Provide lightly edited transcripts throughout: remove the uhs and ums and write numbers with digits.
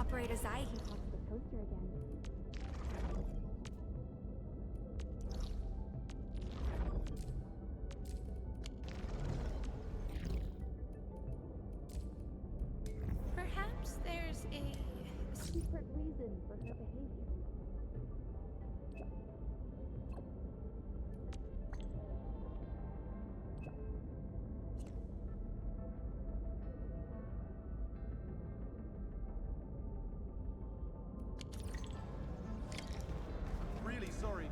Operator Zai, he wants the toaster again. Perhaps there's a secret reason for her behavior. Really sorry.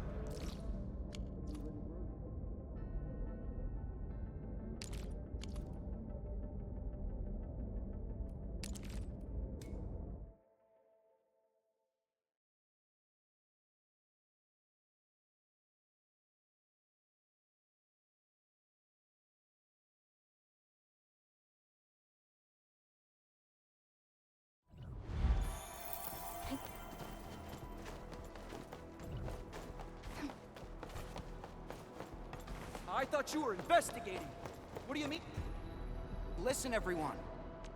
I thought you were investigating. What do you mean? Listen, everyone.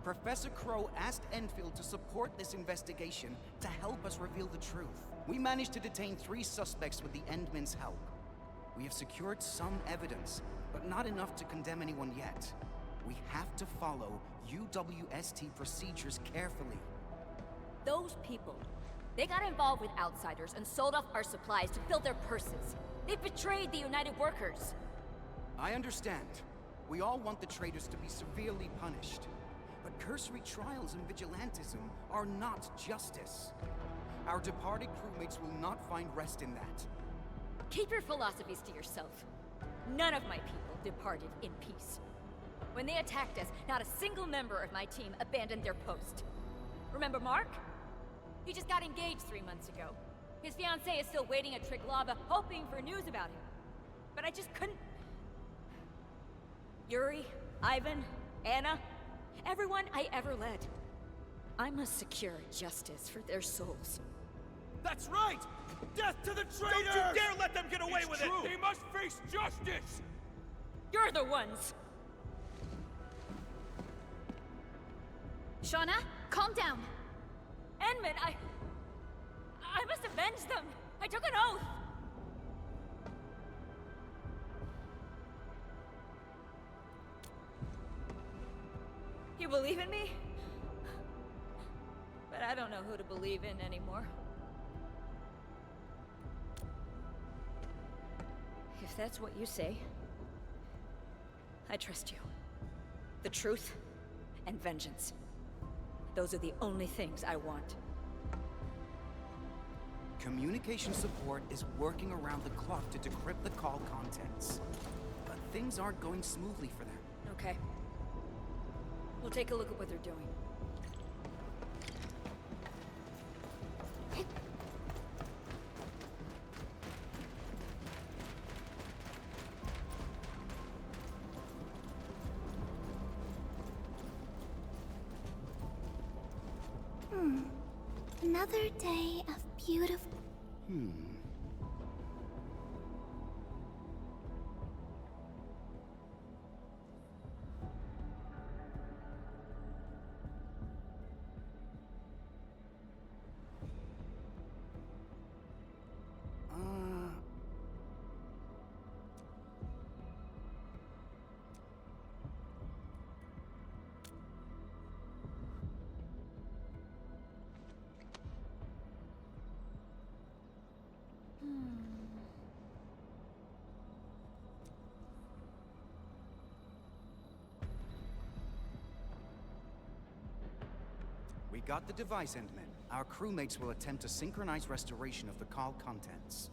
Professor Crow asked Endfield to support this investigation to help us reveal the truth. We managed to detain 3 suspects with the Endmen's help. We have secured some evidence, but not enough to condemn anyone yet. We have to follow UWST procedures carefully. Those people, they got involved with outsiders and sold off our supplies to fill their purses. They betrayed the United Workers. I understand. We all want the traitors to be severely punished. But cursory trials and vigilantism are not justice. Our departed crewmates will not find rest in that. Keep your philosophies to yourself. None of my people departed in peace. When they attacked us, not a single member of my team abandoned their post. Remember Mark? He just got engaged 3 months ago. His fiancée is still waiting at Triglav, hoping for news about him. But I just couldn't... Yuri, Ivan, Anna, everyone I ever led. I must secure justice for their souls. That's right! Death to the traitors! Don't you dare let them get away with true. it! They must face justice! You're the ones! Shauna, calm down. Enman, I must avenge them! I took an oath! You believe in me? But I don't know who to believe in anymore. If that's what you say, I trust you. The truth and vengeance. Those are the only things I want. Communication support is working around the clock to decrypt the call contents. But things aren't going smoothly for them. Okay. We'll take a look at what they're doing. Another day of beautiful... We got the device, Endman. Our crewmates will attempt to synchronize restoration of the call contents.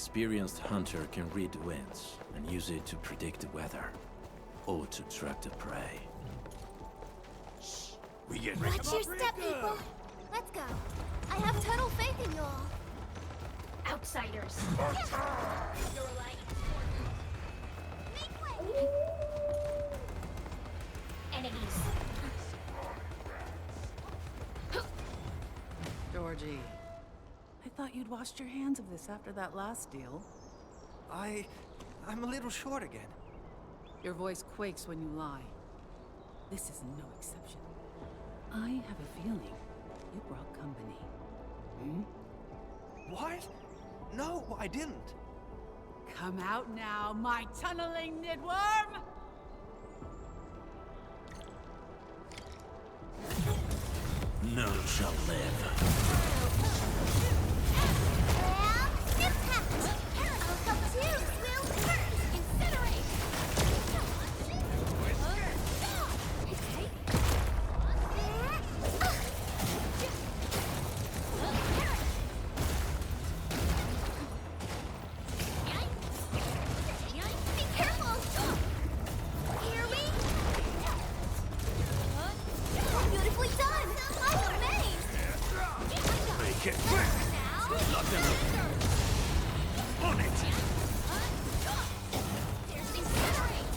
experienced hunter can read the winds and use it to predict the weather, or to track the prey. We get Watch your step, people. Let's go. I have total faith in you all. Outsiders. Make way. Enemies. Georgie, I thought you'd washed your hands of this after that last deal. I'm a little short again. Your voice quakes when you lie. This is no exception. I have a feeling you brought company. Hmm? What? No, I didn't. Come out now, my tunneling nidworm! None shall live. And impact. Alpha 2 will first incinerate. Be careful. Here we. Beautifully done. I'm amazed. Make it. Now. Lock them up. On it. There's incinerate.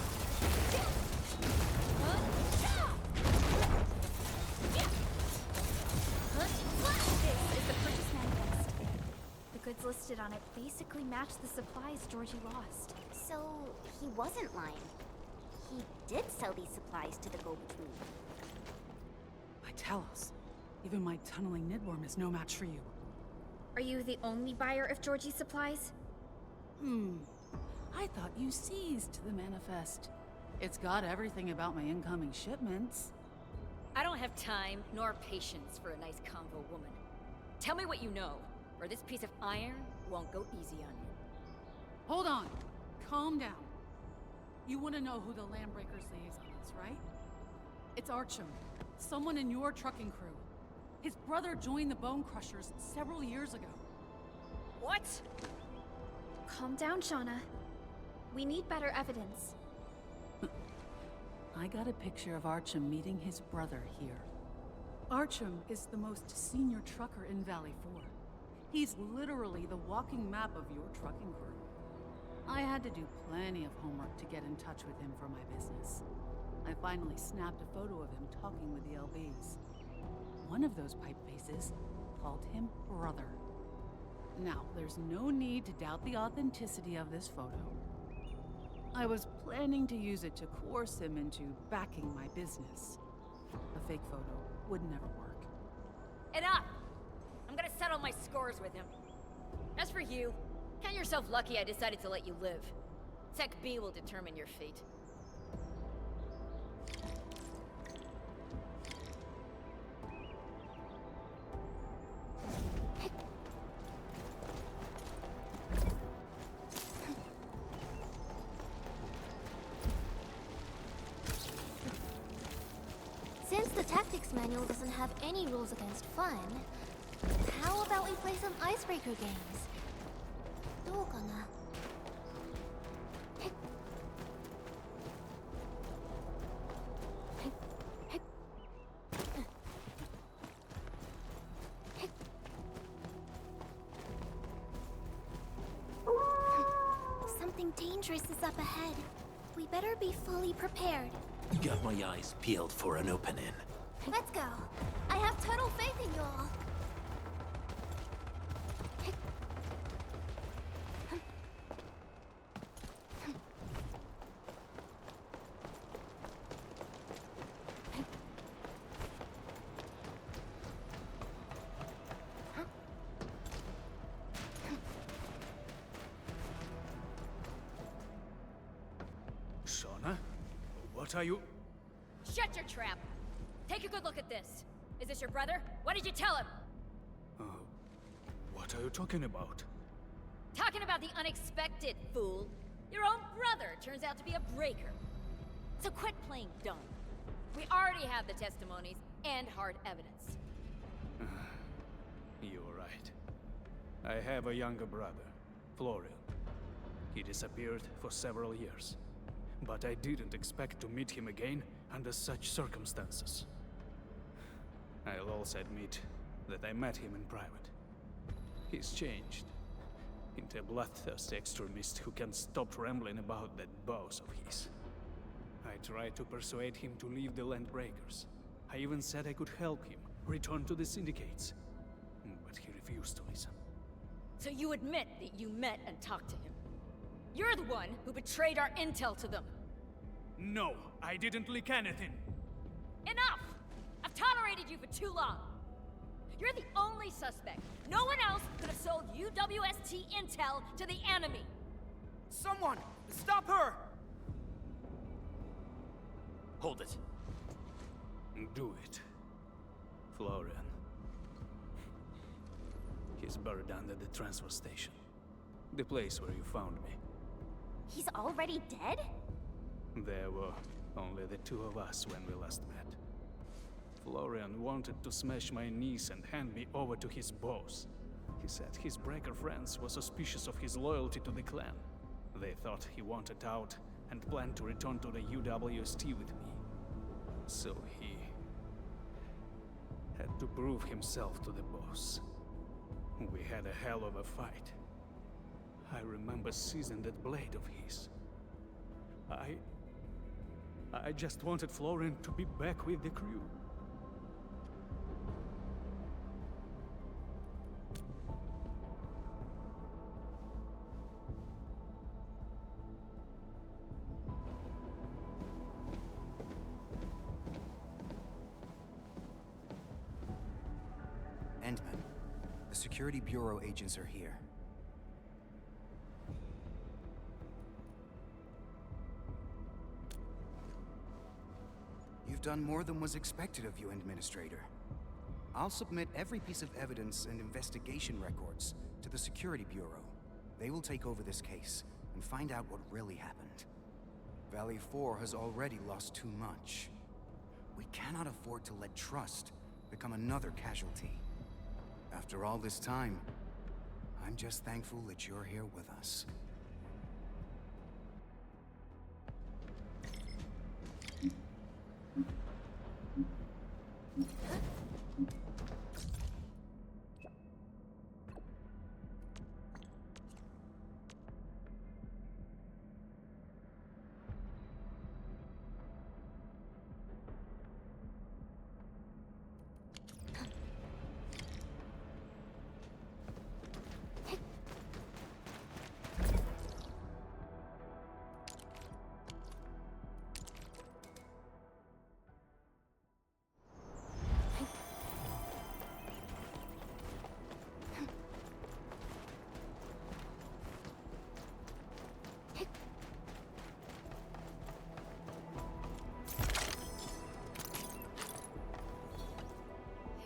This is the purchase manifest. The goods listed on it basically match the supplies Georgie lost. So, he wasn't lying. He did sell these supplies to the go-between. I tell us, even my tunneling nidworm is no match for you. Are you the only buyer of Georgie's supplies? I thought you seized the manifest. It's got everything about my incoming shipments. I don't have time nor patience for a nice convo woman. Tell me what you know, or this piece of iron won't go easy on you. Hold on. Calm down. You want to know who the Landbreakers liaison is, right? It's Archum, someone in your trucking crew. His brother joined the Bone Crushers several years ago. What? Calm down, Shauna. We need better evidence. I got a picture of Archum meeting his brother here. Archum is the most senior trucker in Valley 4. He's literally the walking map of your trucking crew. I had to do plenty of homework to get in touch with him for my business. I finally snapped a photo of him talking with the LBs. One of those pipe faces called him brother. Now, there's no need to doubt the authenticity of this photo. I was planning to use it to coerce him into backing my business. A fake photo would never work. Enough! I'm gonna settle my scores with him. As for you, count yourself lucky I decided to let you live. Sec B will determine your fate. Since the tactics manual doesn't have any rules against fun, how about we play some icebreaker games? どうかな? Something dangerous is up ahead. We better be fully prepared. Got my eyes peeled for an opening. Let's go. I have total faith in you all. Shauna? What are you... Shut your trap! Take a good look at this. Is this your brother? What did you tell him? What are you talking about? Talking about the unexpected, fool. Your own brother turns out to be a breaker. So quit playing dumb. We already have the testimonies and hard evidence. You're right. I have a younger brother. Florian. He disappeared for several years. But I didn't expect to meet him again under such circumstances. I'll also admit that I met him in private. He's changed into a bloodthirsty extremist who can't stop rambling about that boss of his. I tried to persuade him to leave the Landbreakers. I even said I could help him return to the Syndicates. But he refused to listen. So you admit that you met and talked to him? You're the one who betrayed our intel to them! No, I didn't leak anything! Enough! I've tolerated you for too long! You're the only suspect. No one else could have sold UWST intel to the enemy! Someone! Stop her! Hold it. Do it, Florian. He's buried under the transfer station. The place where you found me. He's already dead? There were only the two of us when we last met. Florian wanted to smash my knees and hand me over to his boss. He said his breaker friends were suspicious of his loyalty to the clan. They thought he wanted out and planned to return to the UWST with me. So he had to prove himself to the boss. We had a hell of a fight. I remember seizing that blade of his. I just wanted Florian to be back with the crew. Endman, the Security Bureau agents are here. You've done more than was expected of you, Administrator. I'll submit every piece of evidence and investigation records to the Security Bureau. They will take over this case and find out what really happened. Valley 4 has already lost too much. We cannot afford to let trust become another casualty. After all this time, I'm just thankful that you're here with us.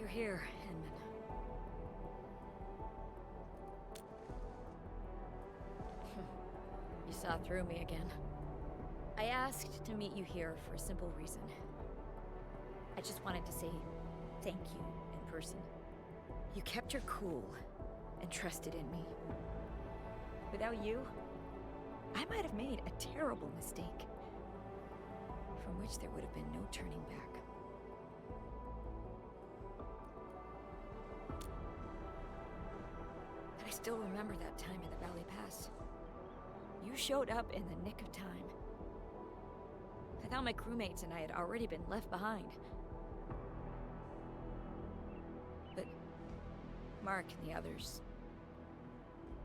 You're here, Hinman. You saw through me again. I asked to meet you here for a simple reason. I just wanted to say thank you in person. You kept your cool and trusted in me. Without you, I might have made a terrible mistake, from which there would have been no turning back. I still remember that time in the Valley Pass. You showed up in the nick of time. I thought my crewmates and I had already been left behind. But Mark and the others,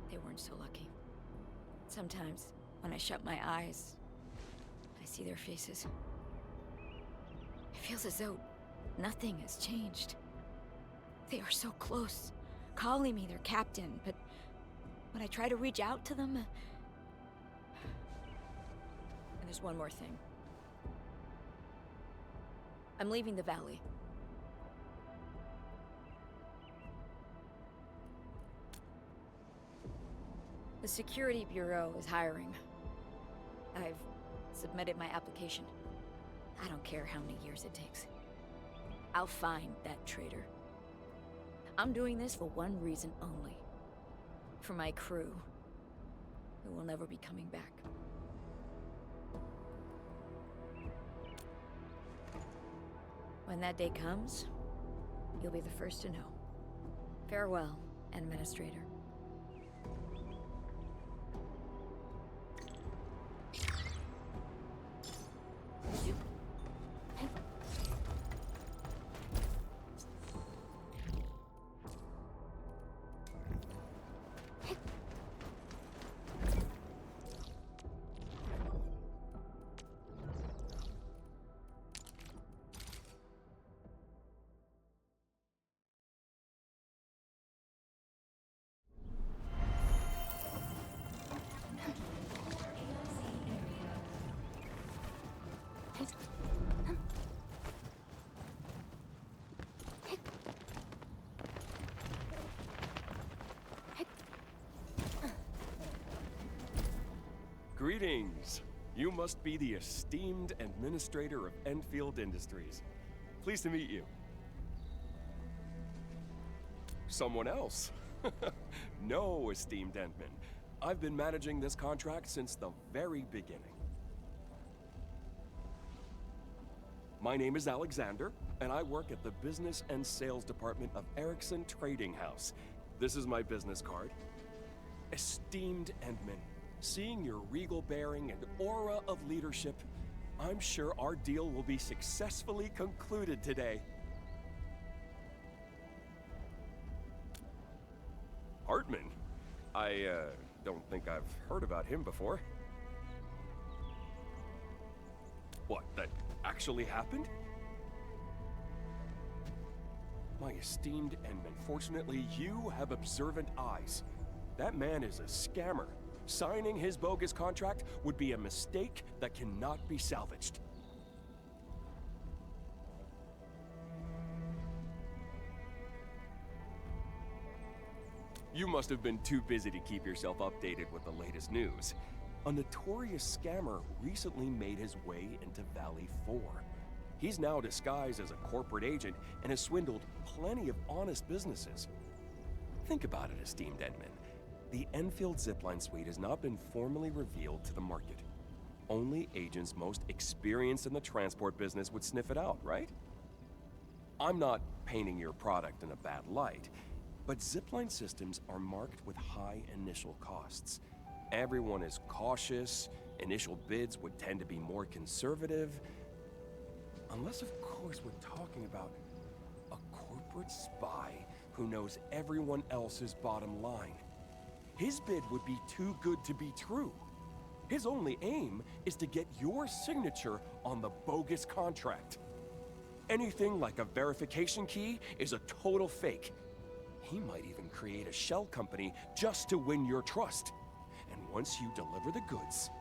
they weren't so lucky. Sometimes, when I shut my eyes, I see their faces. It feels as though nothing has changed. They are so close, calling me their captain, but when I try to reach out to them... And there's one more thing. I'm leaving the Valley. The Security Bureau is hiring. I've submitted my application. I don't care how many years it takes. I'll find that traitor. I'm doing this for one reason only. For my crew who will never be coming back. When that day comes, you'll be the first to know. Farewell, Administrator. Greetings. You must be the esteemed administrator of Endfield Industries. Pleased to meet you. Someone else? No, esteemed Endman. I've been managing this contract since the very beginning. My name is Alexander, and I work at the Business and Sales Department of Ericsson Trading House. This is my business card. Esteemed Endman, seeing your regal bearing and aura of leadership, I'm sure our deal will be successfully concluded today. Hartman? I don't think I've heard about him before. What, that actually happened? My esteemed Endman, fortunately you have observant eyes. That man is a scammer. Signing his bogus contract would be a mistake that cannot be salvaged. You must have been too busy to keep yourself updated with the latest news. A notorious scammer recently made his way into Valley 4. He's now disguised as a corporate agent and has swindled plenty of honest businesses. Think about it, esteemed Endman. The Endfield zipline suite has not been formally revealed to the market. Only agents most experienced in the transport business would sniff it out, right? I'm not painting your product in a bad light, but zipline systems are marked with high initial costs. Everyone is cautious, initial bids would tend to be more conservative, unless of course we're talking about a corporate spy who knows everyone else's bottom line. His bid would be too good to be true. His only aim is to get your signature on the bogus contract. Anything like a verification key is a total fake. He might even create a shell company just to win your trust. And once you deliver the goods,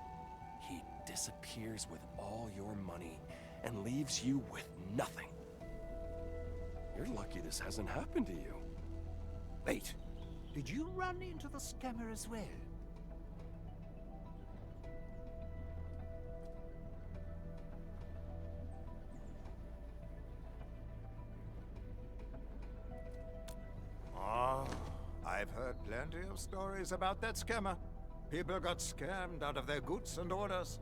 he disappears with all your money and leaves you with nothing. You're lucky this hasn't happened to you. Wait. Did you run into the scammer as well? Oh, I've heard plenty of stories about that scammer. People got scammed out of their goods and orders.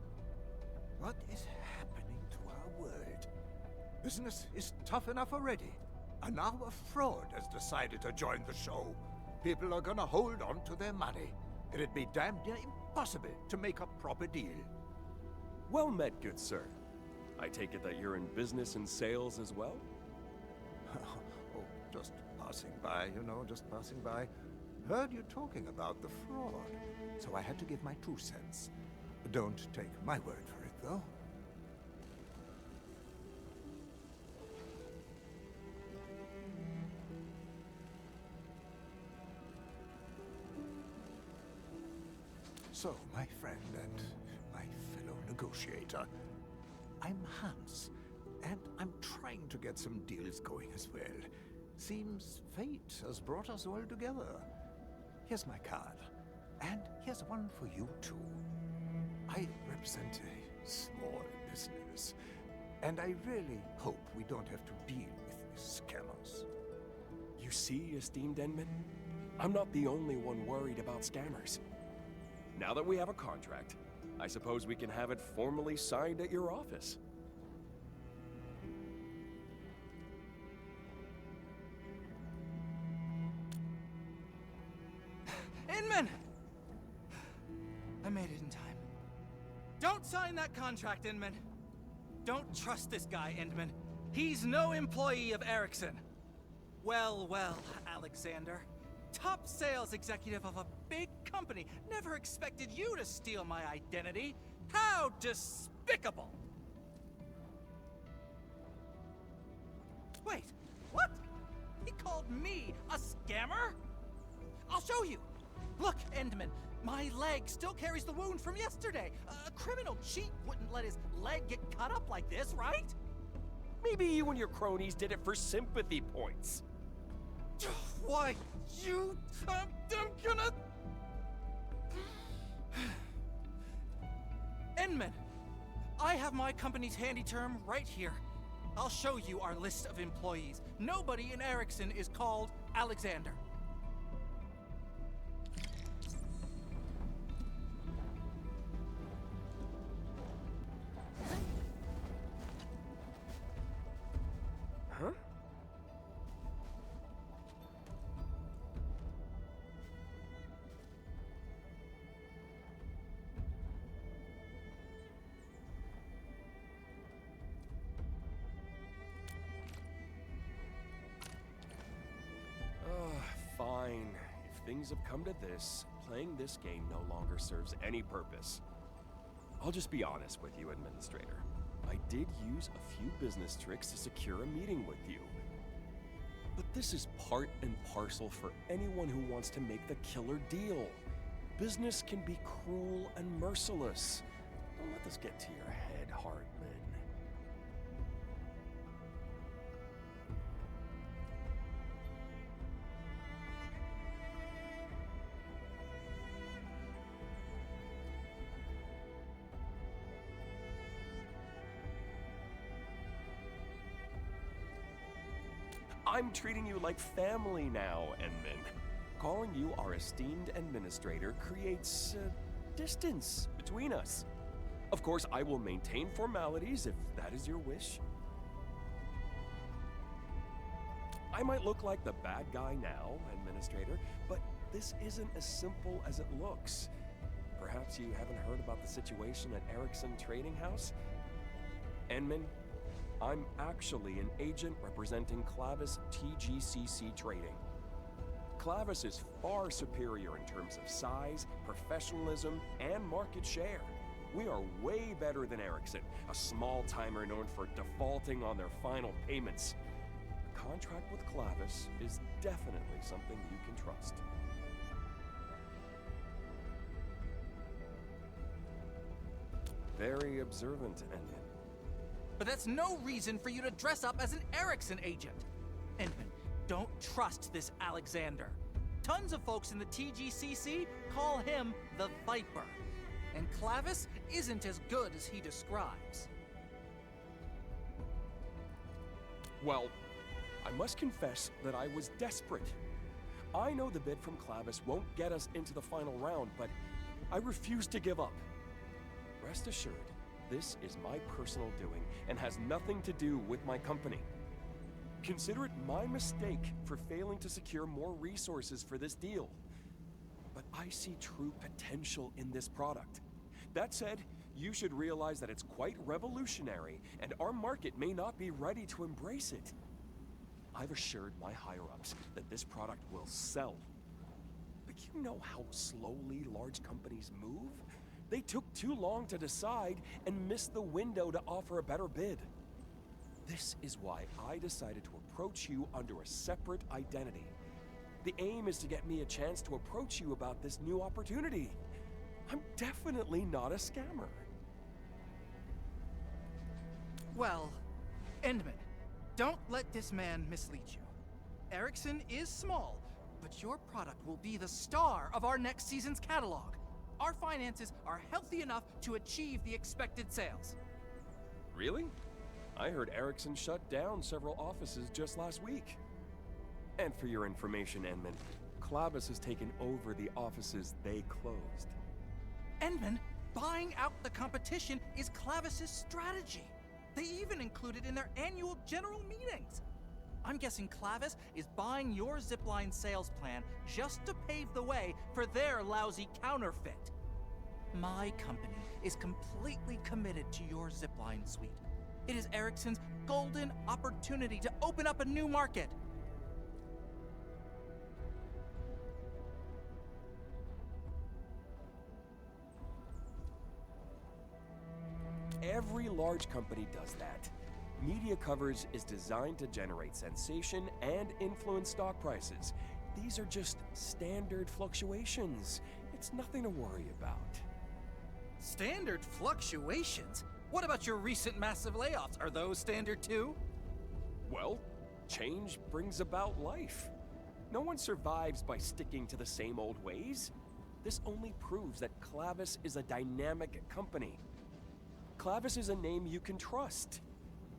What is happening to our world? Business is tough enough already, and now a fraud has decided to join the show. People are gonna hold on to their money. It'd be damn near impossible to make a proper deal. Well met, good sir. I take it that you're in business and sales as well? Oh, just passing by, you know, just passing by. Heard you talking about the fraud, so I had to give my 2 cents. Don't take my word for it, though. So, my friend and my fellow negotiator, I'm Hans, and I'm trying to get some deals going as well. Seems fate has brought us all together. Here's my card, and here's one for you too. I represent a small business, and I really hope we don't have to deal with these scammers. You see, esteemed Endman? I'm not the only one worried about scammers. Now that we have a contract, I suppose we can have it formally signed at your office. Inman! I made it in time. Don't sign that contract, Inman. Don't trust this guy, Inman. He's no employee of Ericsson. Well, well, Alexander. Top sales executive of a big company. Never expected you to steal my identity. How despicable! Wait, what? He called me a scammer? I'll show you. Look, Endman, my leg still carries the wound from yesterday. A criminal cheat wouldn't let his leg get cut up like this, right? Maybe you and your cronies did it for sympathy points. Why, you... I'm gonna... Endman, I have my company's handy term right here. I'll show you our list of employees. Nobody in Ericsson is called Alexander. Huh? Fine. If things have come to this, playing this game no longer serves any purpose. I'll just be honest with you, Administrator. I did use a few business tricks to secure a meeting with you. But this is part and parcel for anyone who wants to make the killer deal. Business can be cruel and merciless. Don't let this get to your head, Hartman. I'm treating you like family now, Endman. Calling you our esteemed administrator creates distance between us. Of course, I will maintain formalities if that is your wish. I might look like the bad guy now, Administrator, but this isn't as simple as it looks. Perhaps you haven't heard about the situation at Ericsson Trading House? Endman, I'm actually an agent representing Clavis TGCC Trading. Clavis is far superior in terms of size, professionalism, and market share. We are way better than Ericsson, a small timer known for defaulting on their final payments. A contract with Clavis is definitely something you can trust. Very observant, Endman. But that's no reason for you to dress up as an Ericsson agent. Endman, don't trust this Alexander. Tons of folks in the TGCC call him the Viper. And Clavis isn't as good as he describes. Well, I must confess that I was desperate. I know the bid from Clavis won't get us into the final round, but I refuse to give up. Rest assured, this is my personal doing and has nothing to do with my company. Consider it my mistake for failing to secure more resources for this deal. But I see true potential in this product. That said, you should realize that it's quite revolutionary and our market may not be ready to embrace it. I've assured my higher-ups that this product will sell. But you know how slowly large companies move? They took too long to decide and missed the window to offer a better bid. This is why I decided to approach you under a separate identity. The aim is to get me a chance to approach you about this new opportunity. I'm definitely not a scammer. Well, Endman, don't let this man mislead you. Ericsson is small, but your product will be the star of our next season's catalog. Our finances are healthy enough to achieve the expected sales. Really? I heard Ericsson shut down several offices just last week. And for your information, Endman, Clavis has taken over the offices they closed. Endman, buying out the competition is Clavis's strategy. They even include it in their annual general meetings. I'm guessing Clavis is buying your zipline sales plan just to pave the way for their lousy counterfeit. My company is completely committed to your zipline suite. It is Ericsson's golden opportunity to open up a new market. Every large company does that. Media coverage is designed to generate sensation and influence stock prices. These are just standard fluctuations. It's nothing to worry about. Standard fluctuations? What about your recent massive layoffs? Are those standard too? Well, change brings about life. No one survives by sticking to the same old ways. This only proves that Clavis is a dynamic company. Clavis is a name you can trust.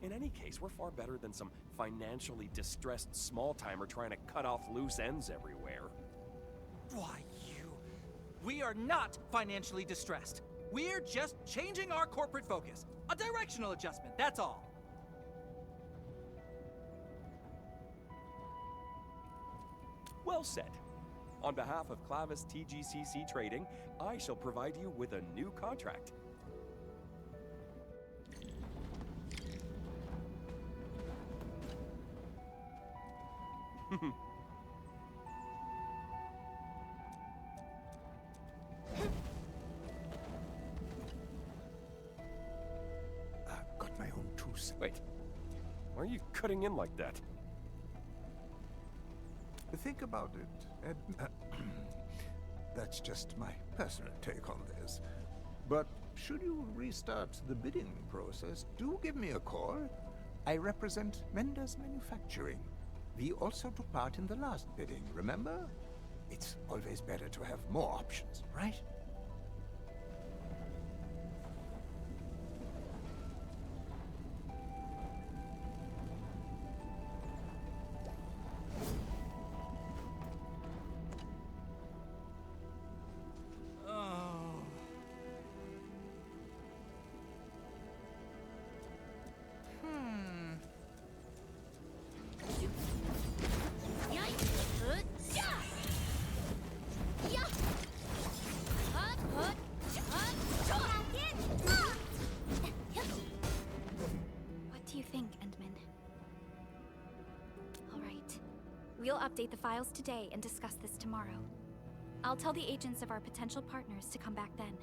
In any case, we're far better than some financially distressed small-timer trying to cut off loose ends everywhere. Why, we are not financially distressed. We're just changing our corporate focus. A directional adjustment, that's all. Well said. On behalf of Clavis TGCC Trading, I shall provide you with a new contract. Got my own tools. Wait, why are you cutting in like that? Think about it, Ed. That's just my personal take on this. But should you restart the bidding process, do give me a call. I represent Mendes Manufacturing. We also took part in the last bidding, remember? It's always better to have more options, right? We'll update the files today and discuss this tomorrow. I'll tell the agents of our potential partners to come back then.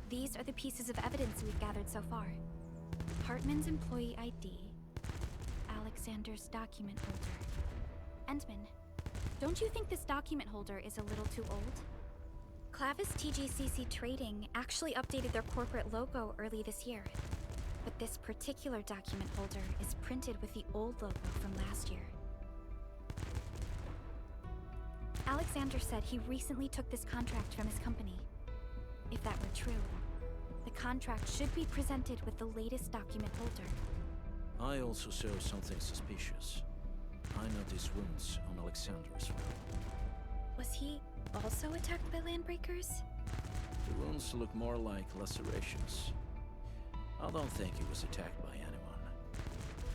These are the pieces of evidence we've gathered so far. Hartman's employee ID, Alexander's document holder. Endman, don't you think this document holder is a little too old? Clavis TGCC Trading actually updated their corporate logo early this year. But this particular document holder is printed with the old logo from last year. Alexander said he recently took this contract from his company. If that were true, the contract should be presented with the latest document holder. I also saw something suspicious. I noticed wounds on Alexander as well. Was he also attacked by landbreakers? The wounds look more like lacerations. I don't think he was attacked by anyone.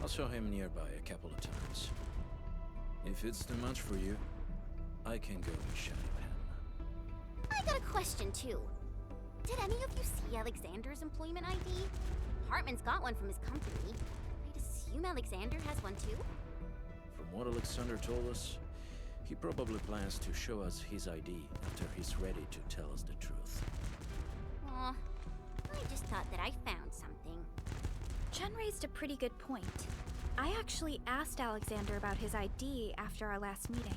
I saw him nearby a couple of times. If it's too much for you, I can go and shadow him. I got a question too. Did any of you see Alexander's employment ID? Hartman's got one from his company. I'd assume Alexander has one too? From what Alexander told us, he probably plans to show us his ID after he's ready to tell us the truth. Aw, I just thought that I found something. Chen raised a pretty good point. I actually asked Alexander about his ID after our last meeting.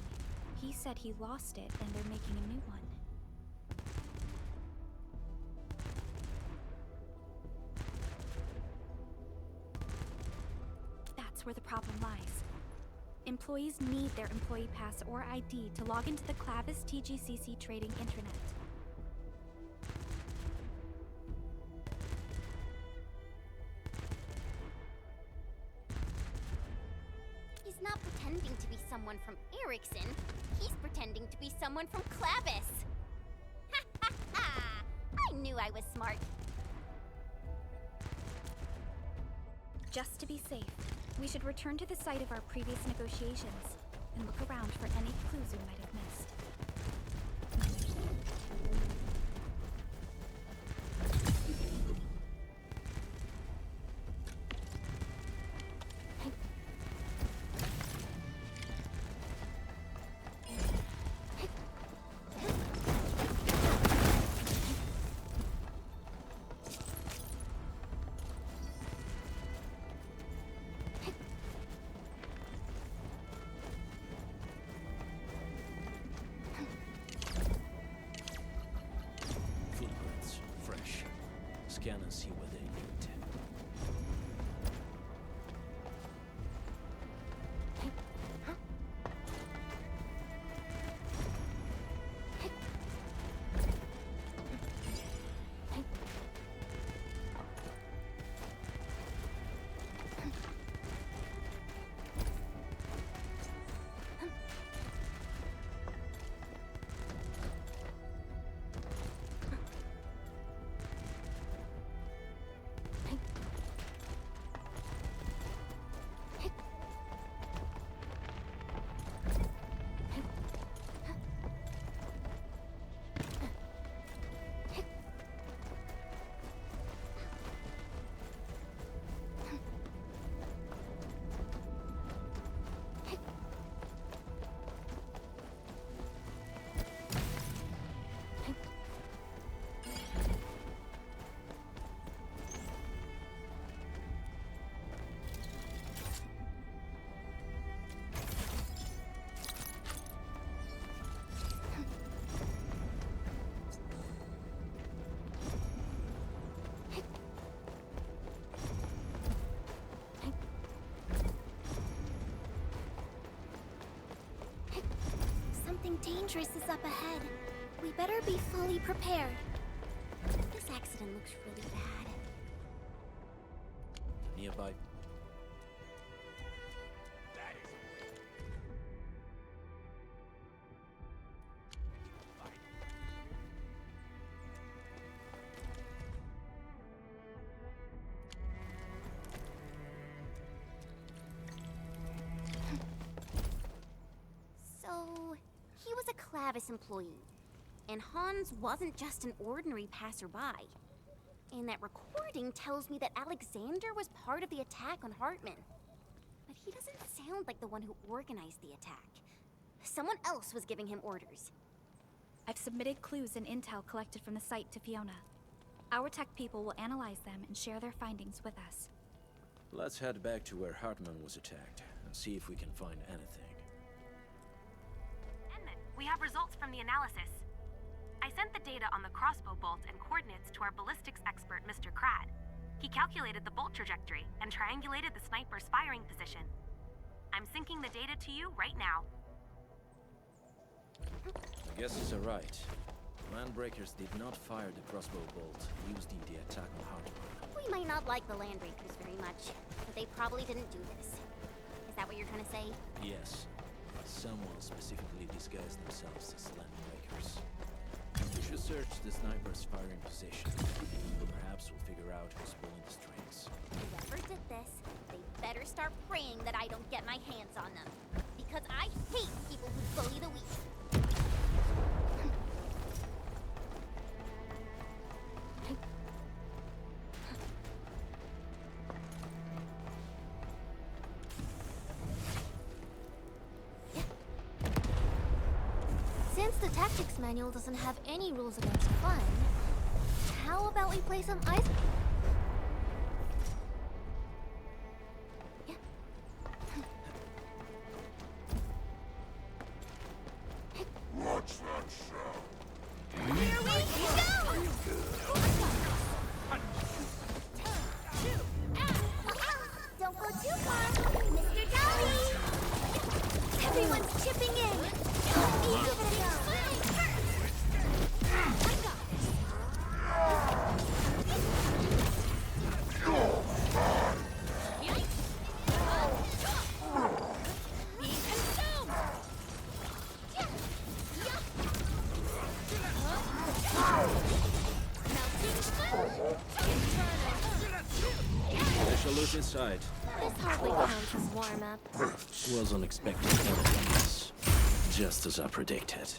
He said he lost it and they're making a new one. That's where the problem lies. Employees need their employee pass or ID to log into the Clavis TGCC trading intranet. He's not pretending to be someone from Ericsson. He's pretending to be someone from Clavis. Ha ha ha! I knew I was smart. Just to be safe, we should return to the site of our previous negotiations and look around for any clues we might have missed. Footprints, fresh. Scan and see where they lead. Something dangerous is up ahead. We better be fully prepared. This accident looks really bad. Nearby. So, he was a Clavis employee. And Hans wasn't just an ordinary passerby. And that recording tells me that Alexander was part of the attack on Hartman. But he doesn't sound like the one who organized the attack. Someone else was giving him orders. I've submitted clues and intel collected from the site to Fiona. Our tech people will analyze them and share their findings with us. Let's head back to where Hartman was attacked and see if we can find anything. Edmund, we have results from the analysis. I sent the data on the crossbow bolt and coordinates to our ballistics expert, Mr. Krad. He calculated the bolt trajectory and triangulated the sniper's firing position. I'm syncing the data to you right now. My guesses are right. Landbreakers did not fire the crossbow bolt used in the attack on Hartman. We might not like the Landbreakers very much, but they probably didn't do this. Is that what you're trying to say? Yes. Someone specifically disguised themselves as Landbreakers. We should search the sniper's firing position. Perhaps we'll figure out who's pulling the strings. Whoever did this, they better start praying that I don't get my hands on them. Because I hate people who bully the weak. Since the tactics manual doesn't have any rules against fun, How about we play some ice? Watch that show. Here we go! Don't go too far, Mr. Dolly! Everyone's chipping in! Let me give it a go! I got Be consumed! I shall look inside. This hardly counts as warm-up. Was unexpected nevertheless. Just as I predicted.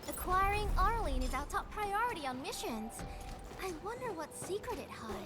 Acquiring Arlene is our top priority on missions. I wonder what secret it hides.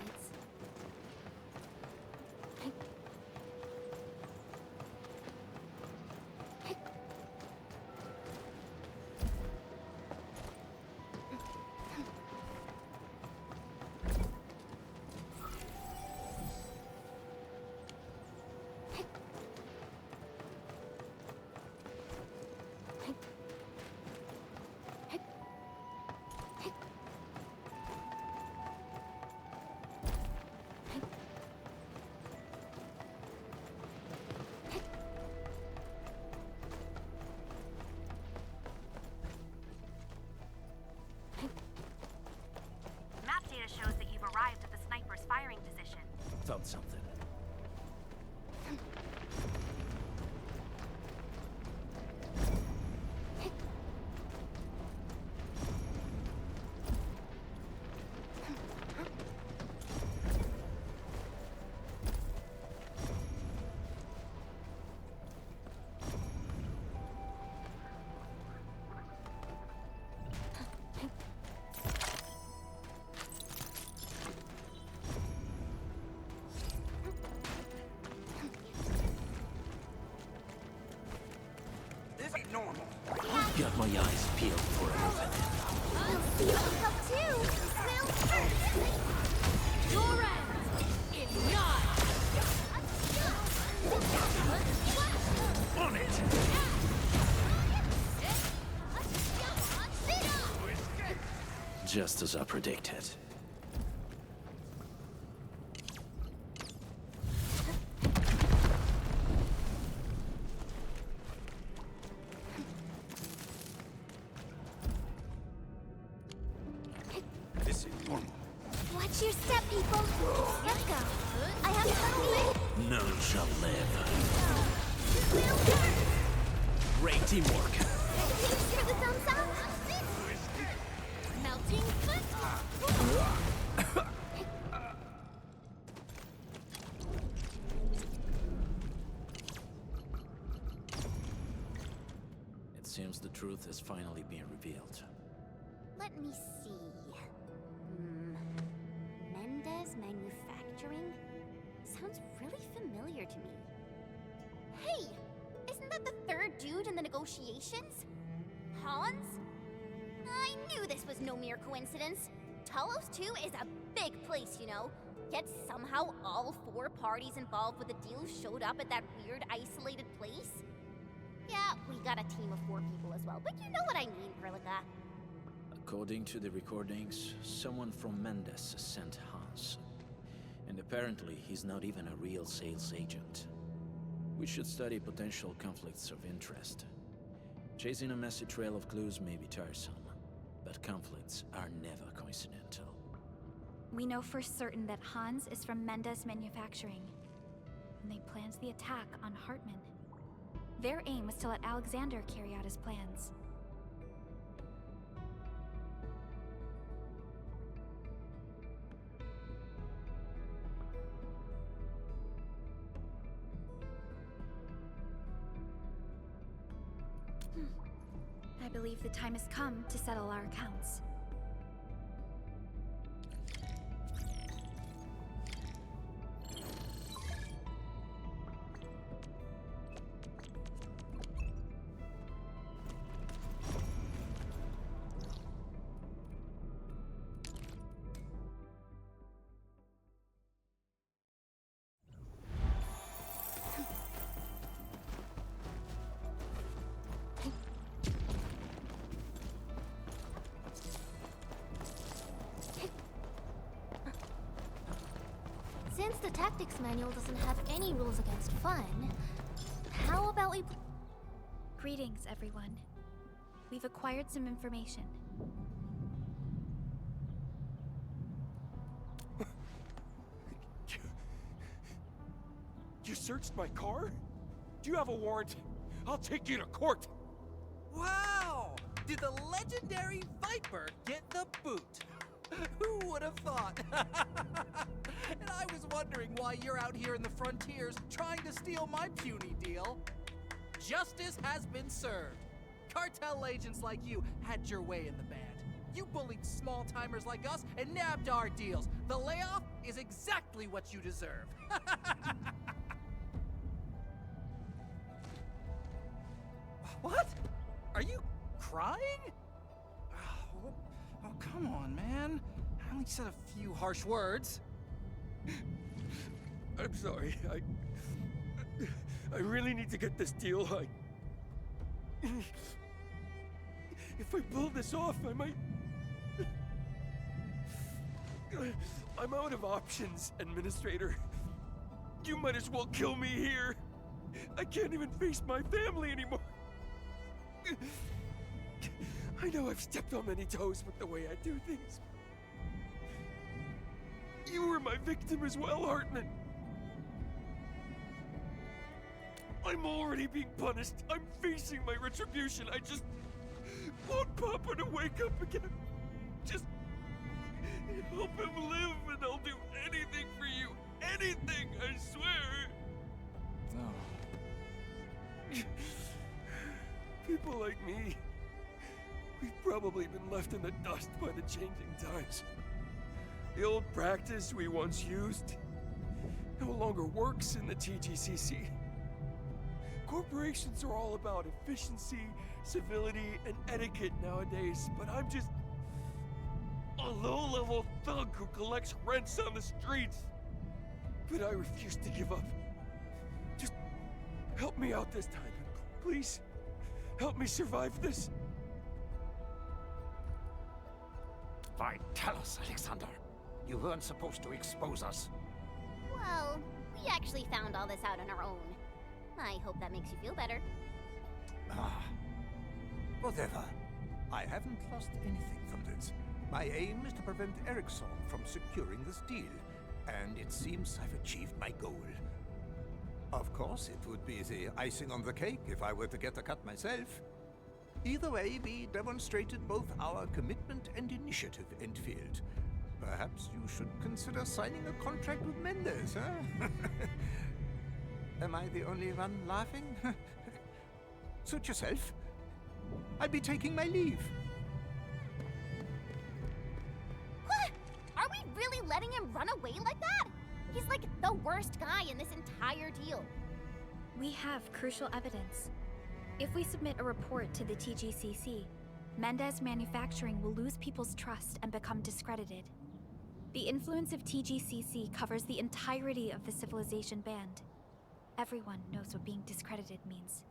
Map data shows that you've arrived at the sniper's firing position. Found something. Got my eyes peeled for an opening. We'll see you up too! We'll... Your end is not! On it! Just as I predicted. Watch your step, people! Let's go! I have something! None shall live. We'll... Great teamwork. Thanks for the thumbs up! Melting foot! It seems the truth has finally been revealed. Let me see. Mendez Manufacturing? Sounds really familiar to me. Hey! Isn't that the third dude in the negotiations? Hans? I knew this was no mere coincidence. Talos 2 is a big place, you know. Yet somehow all 4 parties involved with the deal showed up at that weird isolated place. Yeah, we got a team of 4 people as well, but you know what I mean, Perlica. According to the recordings, someone from Mendes sent Hans. And apparently he's not even a real sales agent. We should study potential conflicts of interest. Chasing a messy trail of clues may be tiresome, but conflicts are never coincidental. We know for certain that Hans is from Mendez Manufacturing, and they planned the attack on Hartman. Their aim was to let Alexander carry out his plans. I believe the time has come to settle our accounts. Since the tactics manual doesn't have any rules against fun, how about we... Greetings, everyone. We've acquired some information. You searched my car? Do you have a warrant? I'll take you to court! Wow! Did the legendary Viper get the boot? Who would have thought? And I was wondering why you're out here in the frontiers trying to steal my puny deal. Justice has been served. Cartel agents like you had your way in the band. You bullied small-timers like us and nabbed our deals. The layoff is exactly what you deserve. What? Are you crying? Oh, come on, man. I only said a few harsh words. I'm sorry. I really need to get this deal. If I pull this off, I might... I'm out of options, Administrator. You might as well kill me here. I can't even face my family anymore. I know I've stepped on many toes with the way I do things. You were my victim as well, Hartman. I'm already being punished. I'm facing my retribution. I just want Papa to wake up again. Just help him live and I'll do anything for you. Anything, I swear. Oh. People like me, we've probably been left in the dust by the changing times. The old practice we once used no longer works in the TGCC. Corporations are all about efficiency, civility, and etiquette nowadays, but I'm just a low-level thug who collects rents on the streets. But I refuse to give up. Just help me out this time, please. Help me survive this. Why, tell us, Alexander. You weren't supposed to expose us. Well, we actually found all this out on our own. I hope that makes you feel better. Whatever. I haven't lost anything from this. My aim is to prevent Ericsson from securing this deal, and it seems I've achieved my goal. Of course, it would be the icing on the cake if I were to get a cut myself. Either way, we demonstrated both our commitment and initiative, Endfield. Perhaps you should consider signing a contract with Mendes, huh? Am I the only one laughing? Suit yourself. I'll be taking my leave. What? Are we really letting him run away like that? He's like the worst guy in this entire deal. We have crucial evidence. If we submit a report to the TGCC, Mendez Manufacturing will lose people's trust and become discredited. The influence of TGCC covers the entirety of the Civilization band. Everyone knows what being discredited means.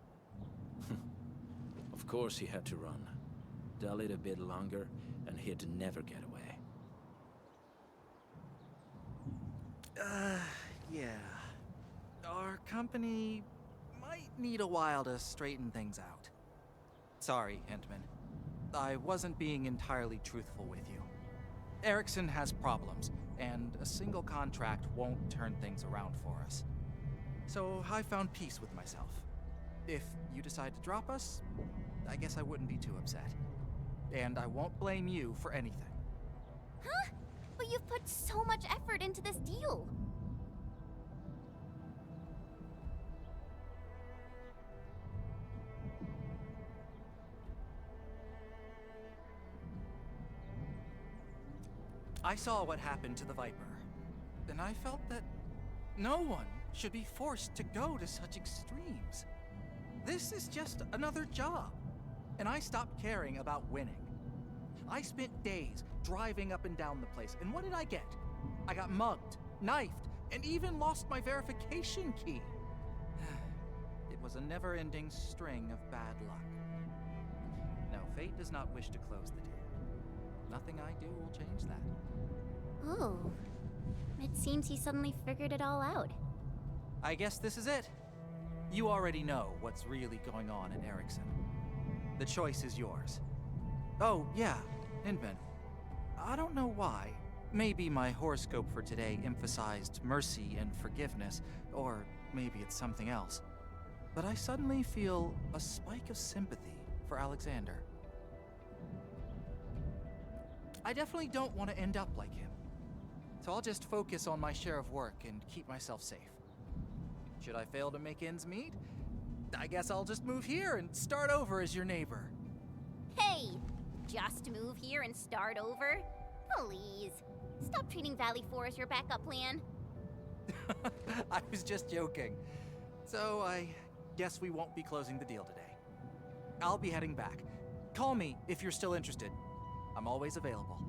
Of course he had to run. Dallied a bit longer, and he'd never get away. Yeah. Our company might need a while to straighten things out. Sorry, Endman. I wasn't being entirely truthful with you. Ericsson has problems, and a single contract won't turn things around for us. So I found peace with myself. If you decide to drop us, I guess I wouldn't be too upset. And I won't blame you for anything. Huh? But you've put so much effort into this deal. I saw what happened to the Viper, and I felt that no one should be forced to go to such extremes. This is just another job, and I stopped caring about winning. I spent days driving up and down the place, and what did I get? I got mugged, knifed, and even lost my verification key. It was a never-ending string of bad luck. Now, fate does not wish to close the deal. Nothing I do will change that. Oh. It seems he suddenly figured it all out. I guess this is it. You already know what's really going on in Erickson. The choice is yours. Oh, yeah, Inman. I don't know why. Maybe my horoscope for today emphasized mercy and forgiveness, or maybe it's something else. But I suddenly feel a spike of sympathy for Alexander. I definitely don't want to end up like him. So I'll just focus on my share of work and keep myself safe. Should I fail to make ends meet? I guess I'll just move here and start over as your neighbor. Hey! Just move here and start over? Please. Stop treating Valley 4 as your backup plan. I was just joking. So I guess we won't be closing the deal today. I'll be heading back. Call me if you're still interested. I'm always available.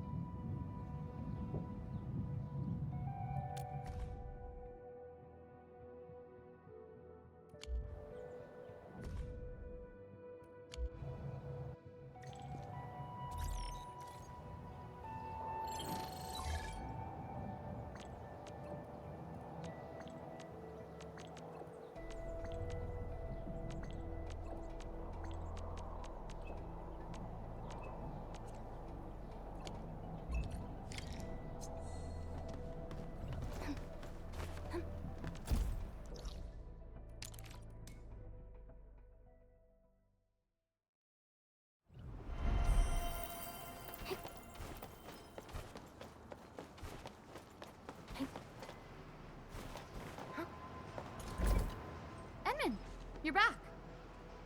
You're back.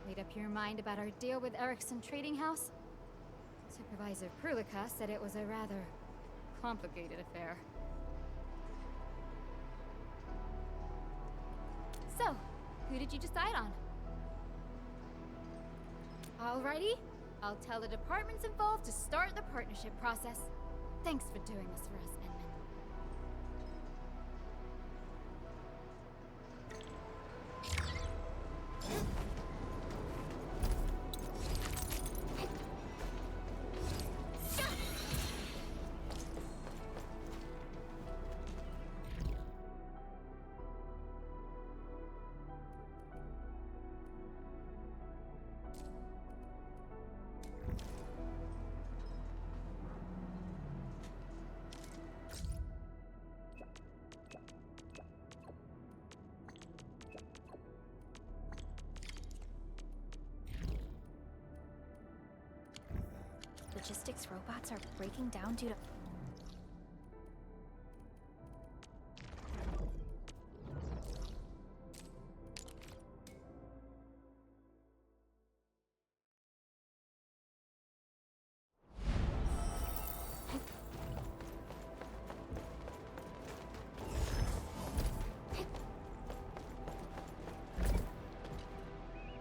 Made up your mind about our deal with Erickson Trading House? Supervisor Perlica said it was a rather complicated affair. So, who did you decide on? Alrighty, I'll tell the departments involved to start the partnership process. Thanks for doing this for us, Edmund. Logistics robots are breaking down due to...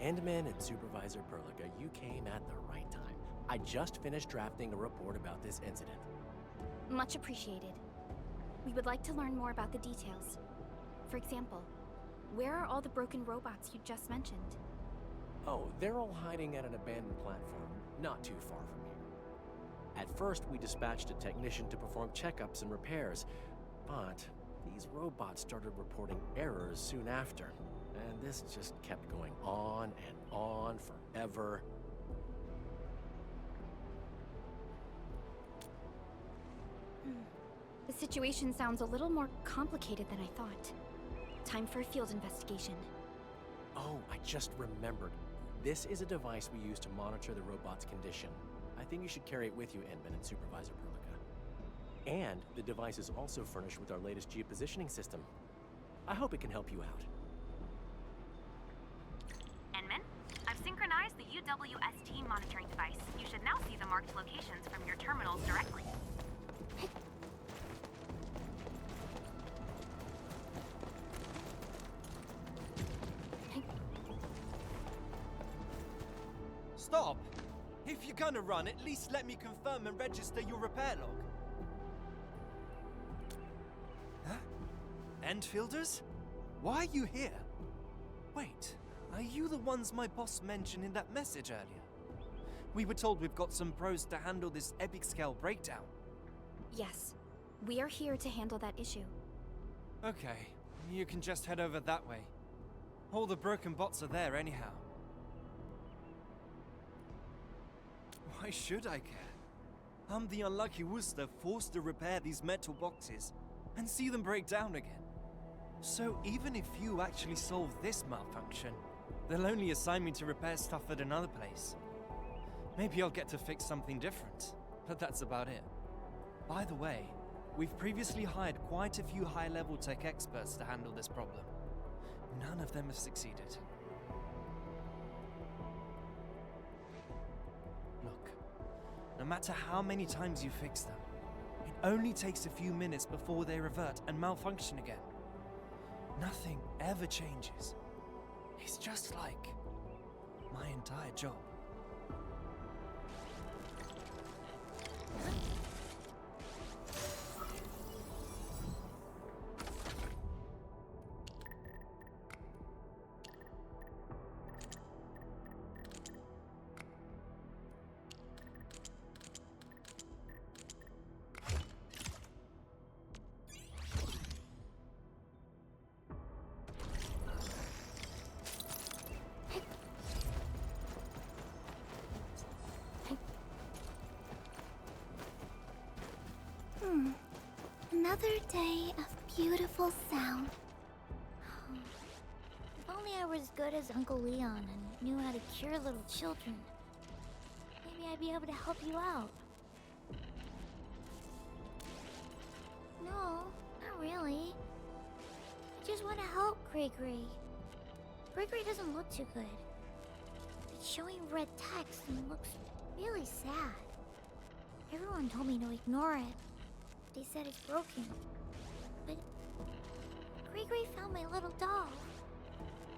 Endman and Supervisor Perlica, you came at the right time. I just finished drafting a report about this incident. Much appreciated. We would like to learn more about the details. For example, where are all the broken robots you just mentioned? Oh, they're all hiding at an abandoned platform, not too far from here. At first, we dispatched a technician to perform checkups and repairs, but these robots started reporting errors soon after, and this just kept going on and on forever. The situation sounds a little more complicated than I thought. Time for a field investigation. Oh, I just remembered. This is a device we use to monitor the robot's condition. I think you should carry it with you, Inman and Supervisor Perlica. And the device is also furnished with our latest geopositioning system. I hope it can help you out. Inman, I've synchronized the UWST monitoring device. You should now see the marked locations from your terminals directly. Stop! If you're gonna run, at least let me confirm and register your repair log. Huh? Endfielders? Why are you here? Wait, are you the ones my boss mentioned in that message earlier? We were told we've got some pros to handle this epic scale breakdown. Yes, we are here to handle that issue. Okay, you can just head over that way. All the broken bots are there anyhow. Why should I care? I'm the unlucky Wooster forced to repair these metal boxes and see them break down again. So even if you actually solve this malfunction, they'll only assign me to repair stuff at another place. Maybe I'll get to fix something different, but that's about it. By the way, we've previously hired quite a few high-level tech experts to handle this problem. None of them have succeeded. Look, no matter how many times you fix them, it only takes a few minutes before they revert and malfunction again. Nothing ever changes. It's just like my entire job. Another day of beautiful sound. If only I were as good as Uncle Leon and knew how to cure little children. Maybe I'd be able to help you out. No, not really. I just want to help Gregory. Gregory doesn't look too good. It's showing red text and looks really sad. Everyone told me to ignore it. They said it's broken. But Gregory found my little doll.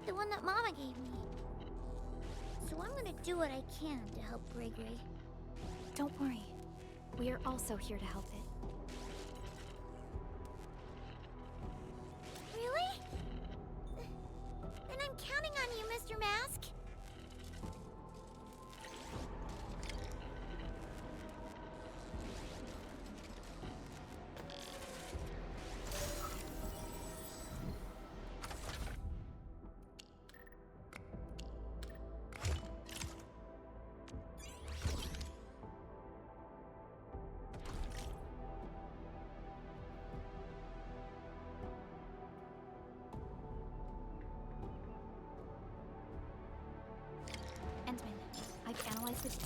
The one that Mama gave me. So I'm gonna do what I can to help Gregory. Don't worry. We are also here to help it. Really? Then I'm counting on you, Mr. Mask. I've analyzed it.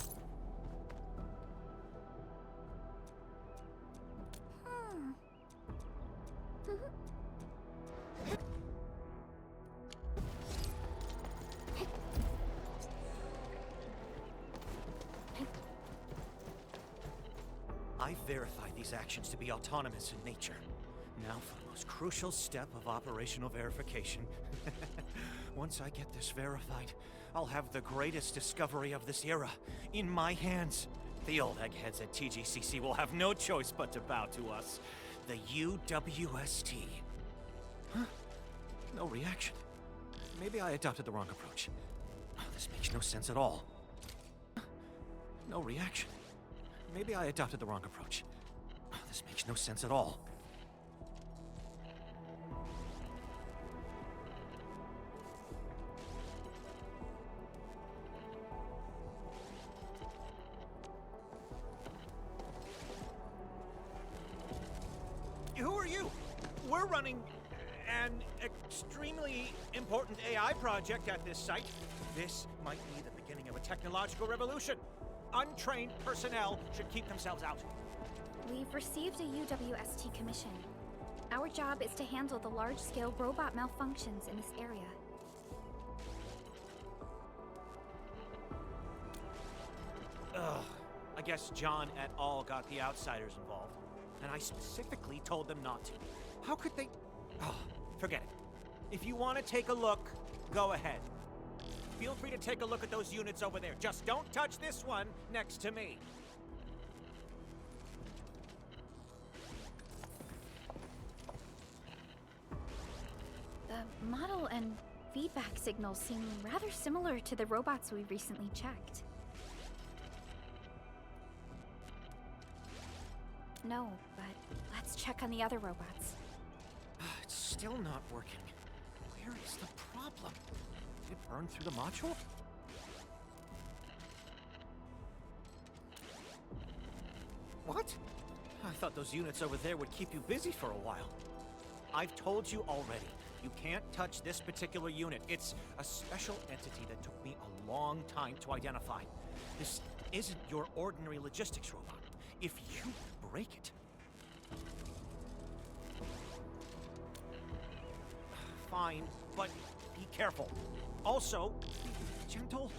I verified these actions to be autonomous in nature. Now for the most crucial step of operational verification. Once I get this verified, I'll have the greatest discovery of this era in my hands. The old eggheads at TGCC will have no choice but to bow to us. The UWST. Huh? No reaction. Maybe I adopted the wrong approach. Oh, this makes no sense at all. No reaction. Maybe I adopted the wrong approach. Oh, this makes no sense at all. Who are you? We're running an extremely important AI project at this site. This might be the beginning of a technological revolution. Untrained personnel should keep themselves out. We've received a UWST commission. Our job is to handle the large-scale robot malfunctions in this area. Ugh. I guess John et al. Got the outsiders involved. And I specifically told them not to. How could they... Oh, forget it. If you want to take a look, go ahead. Feel free to take a look at those units over there. Just don't touch this one next to me. The model and feedback signals seem rather similar to the robots we recently checked. No, but let's check on the other robots. It's Still not working. Where is the problem? Did it burn through the module? What? I thought those units over there would keep you busy for a while. I've told you already. You can't touch this particular unit. It's a special entity that took me a long time to identify. This isn't your ordinary logistics robot. If you break it... Fine, but be careful. Also, be gentle.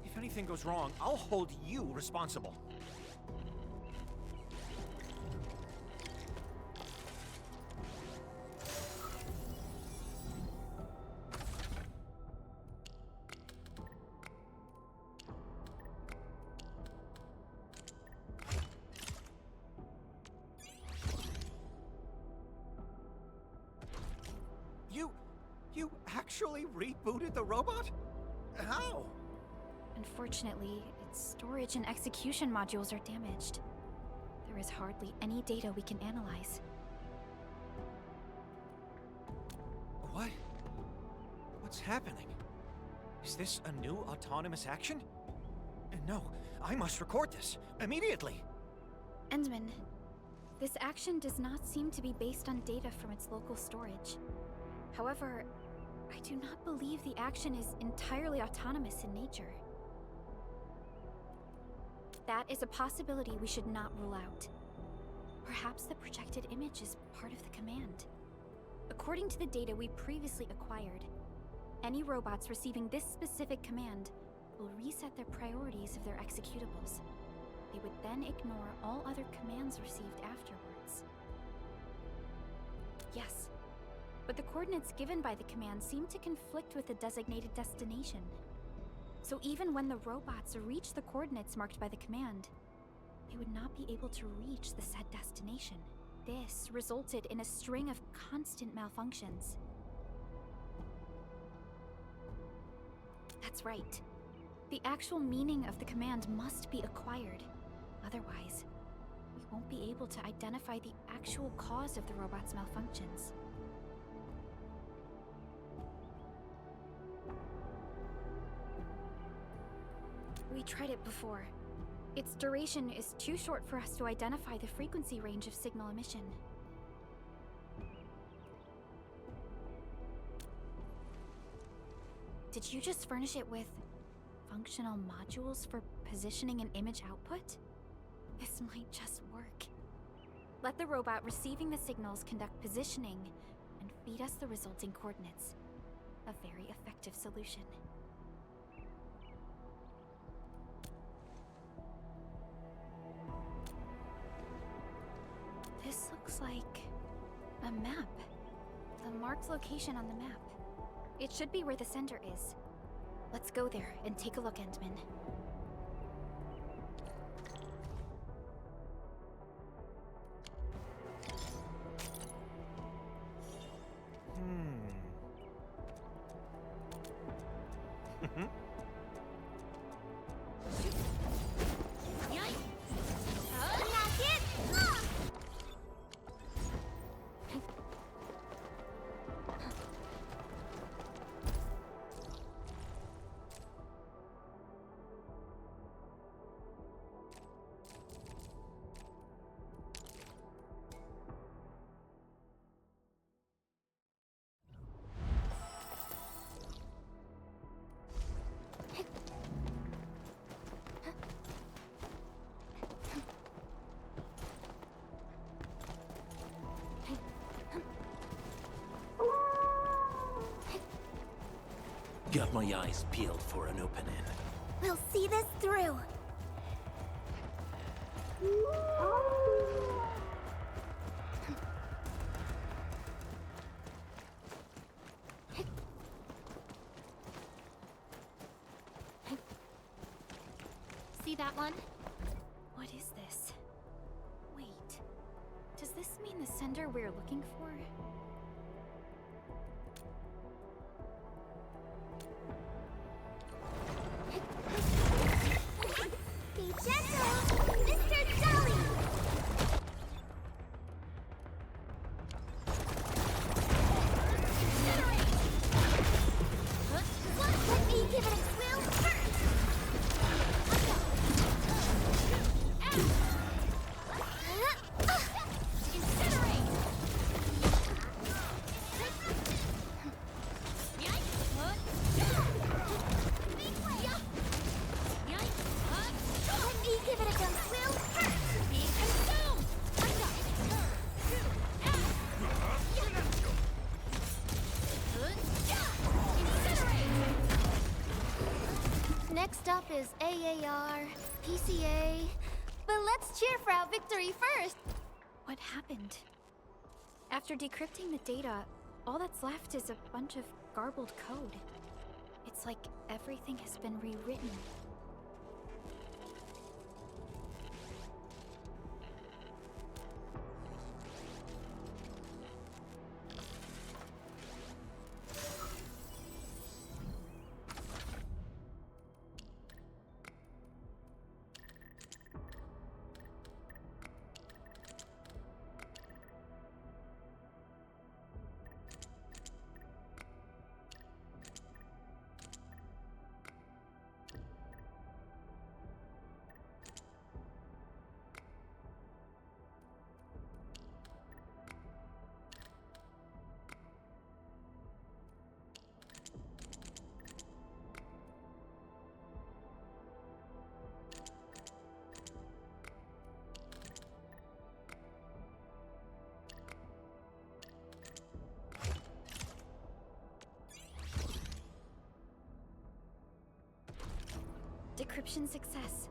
If anything goes wrong, I'll hold you responsible. You actually rebooted the robot? How? Unfortunately, its storage and execution modules are damaged. There is hardly any data we can analyze. What? What's happening? Is this a new autonomous action? No, I must record this immediately. Endman, this action does not seem to be based on data from its local storage. However, I do not believe the action is entirely autonomous in nature. That is a possibility we should not rule out. Perhaps the projected image is part of the command. According to the data we previously acquired, any robots receiving this specific command will reset their priorities of their executables. They would then ignore all other commands received afterwards. Yes, but the coordinates given by the command seem to conflict with the designated destination. So even when the robots reach the coordinates marked by the command, they would not be able to reach the said destination. This resulted in a string of constant malfunctions. That's right. The actual meaning of the command must be acquired. Otherwise, we won't be able to identify the actual cause of the robot's malfunctions. We tried it before. Its duration is too short for us to identify the frequency range of signal emission. Did you just furnish it with functional modules for positioning an image output? This might just work. Let the robot receiving the signals conduct positioning and feed us the resulting coordinates. A very effective solution. This looks like a map. The marked location on the map. It should be where the center is. Let's go there and take a look, Endman. Got my eyes peeled for an opening. We'll see this through. See that one? What is this? Wait, does this mean the sender we're looking for? Be gentle, Mr. Jolly! Next up is AAR, PCA. But let's cheer for our victory first! What happened? After decrypting the data, all that's left is a bunch of garbled code. It's like everything has been rewritten. Decryption success.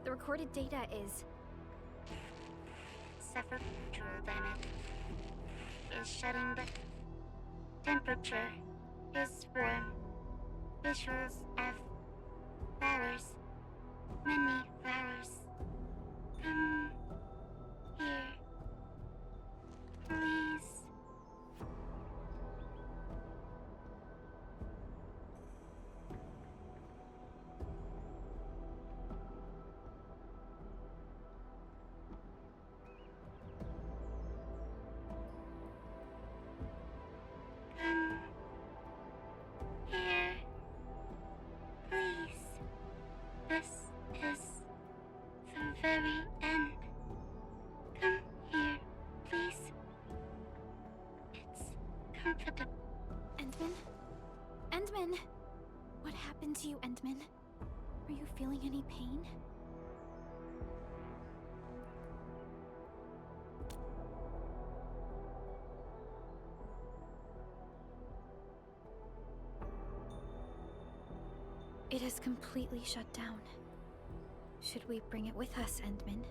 The recorded data is... Suffer control damage. Is shutting the temperature is warm. Visuals of flowers. Many flowers. Come here. Please. Here, please. This is the very end. Come here, please. It's comfortable. Endman? Endman! What happened to you, Endman? Are you feeling any pain? It has completely shut down. Should we bring it with us, Endman?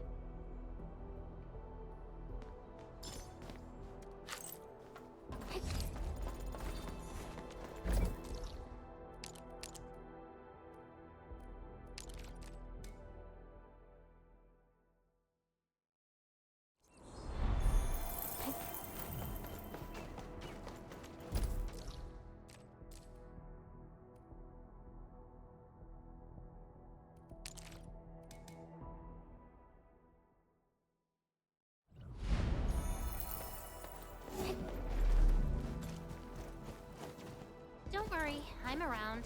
Don't worry, I'm around.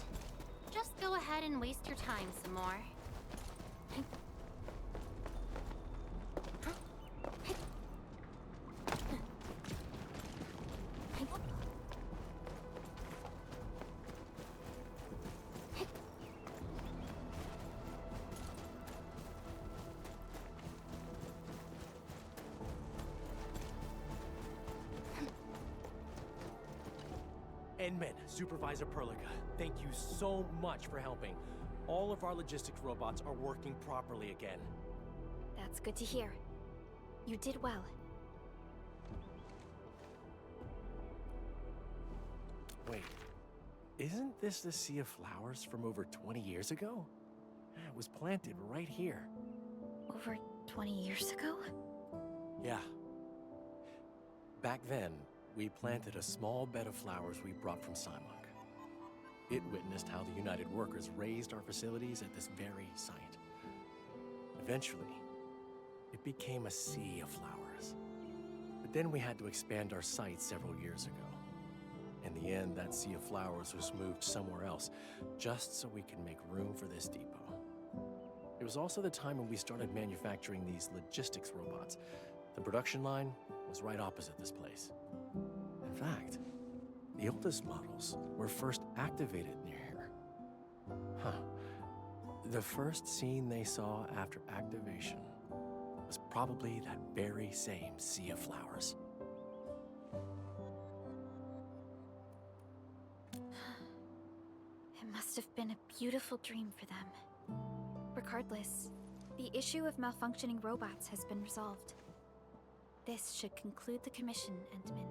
Just go ahead and waste your time some more. Endman, Supervisor Perlica, thank you so much for helping. All of our logistics robots are working properly again. That's good to hear. You did well. Wait, isn't this the Sea of Flowers from over 20 years ago? It was planted right here. Over 20 years ago? Yeah. Back then, we planted a small bed of flowers we brought from Simok. It witnessed how the United Workers raised our facilities at this very site. Eventually, it became a sea of flowers. But then we had to expand our site several years ago. In the end, that sea of flowers was moved somewhere else, just so we could make room for this depot. It was also the time when we started manufacturing these logistics robots. The production line was right opposite this place. In fact, the oldest models were first activated near here. Huh. The first scene they saw after activation was probably that very same sea of flowers. It must have been a beautiful dream for them. Regardless, the issue of malfunctioning robots has been resolved. This should conclude the commission, Endman.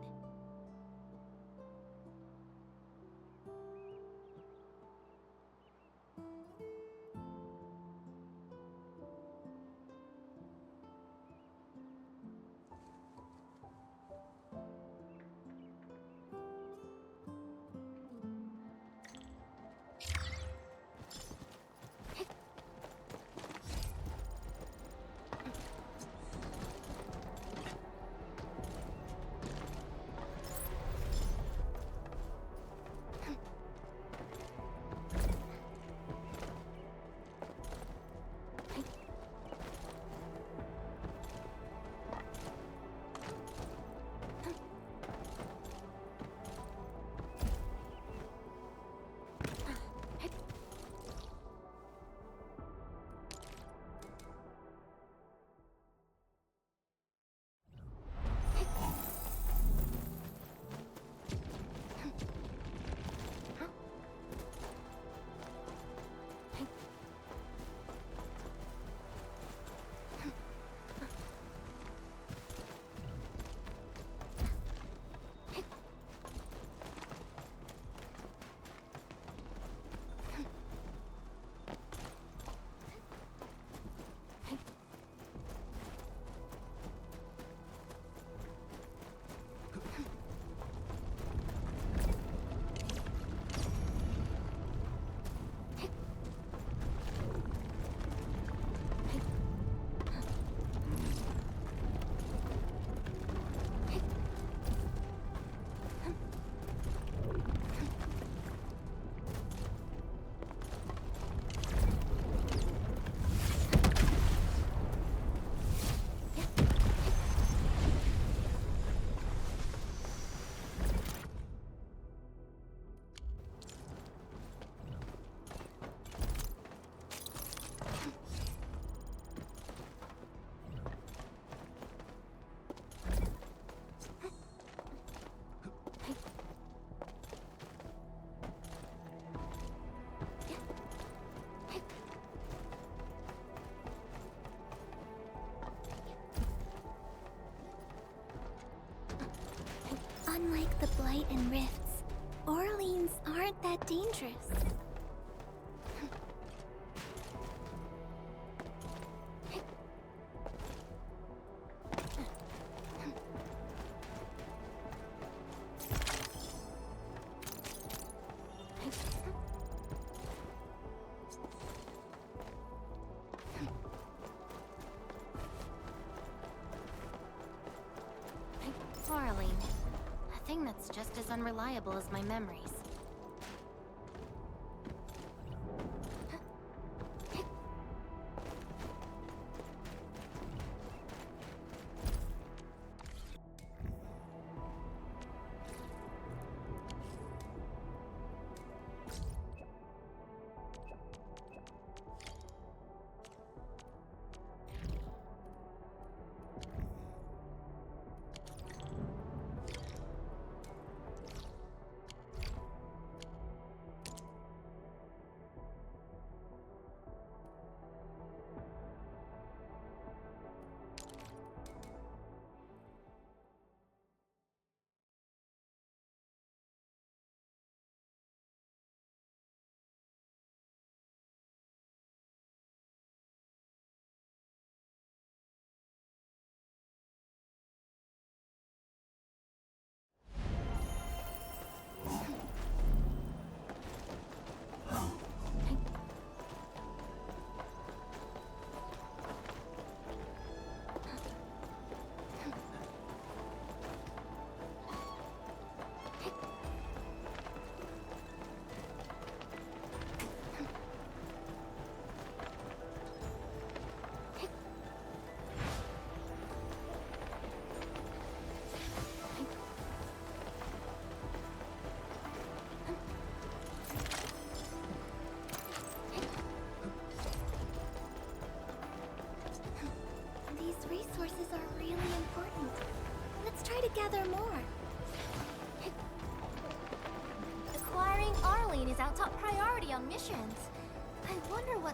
Unlike the Blight and Rifts, Orleans aren't that dangerous. Orlean. A thing that's just as unreliable as my memories.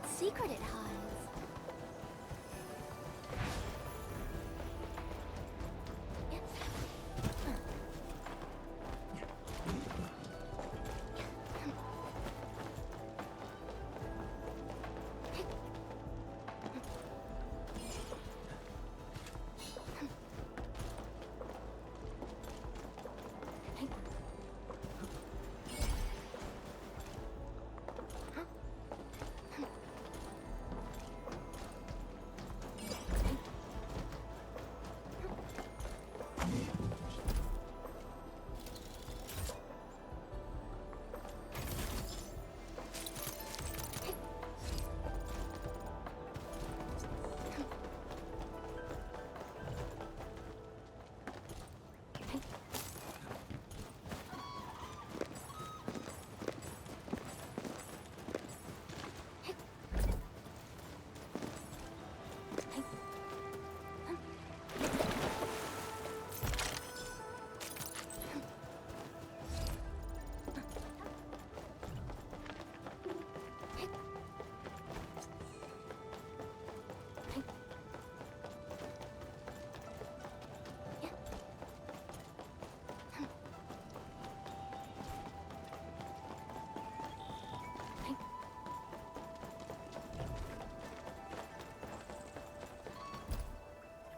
what secret it hides.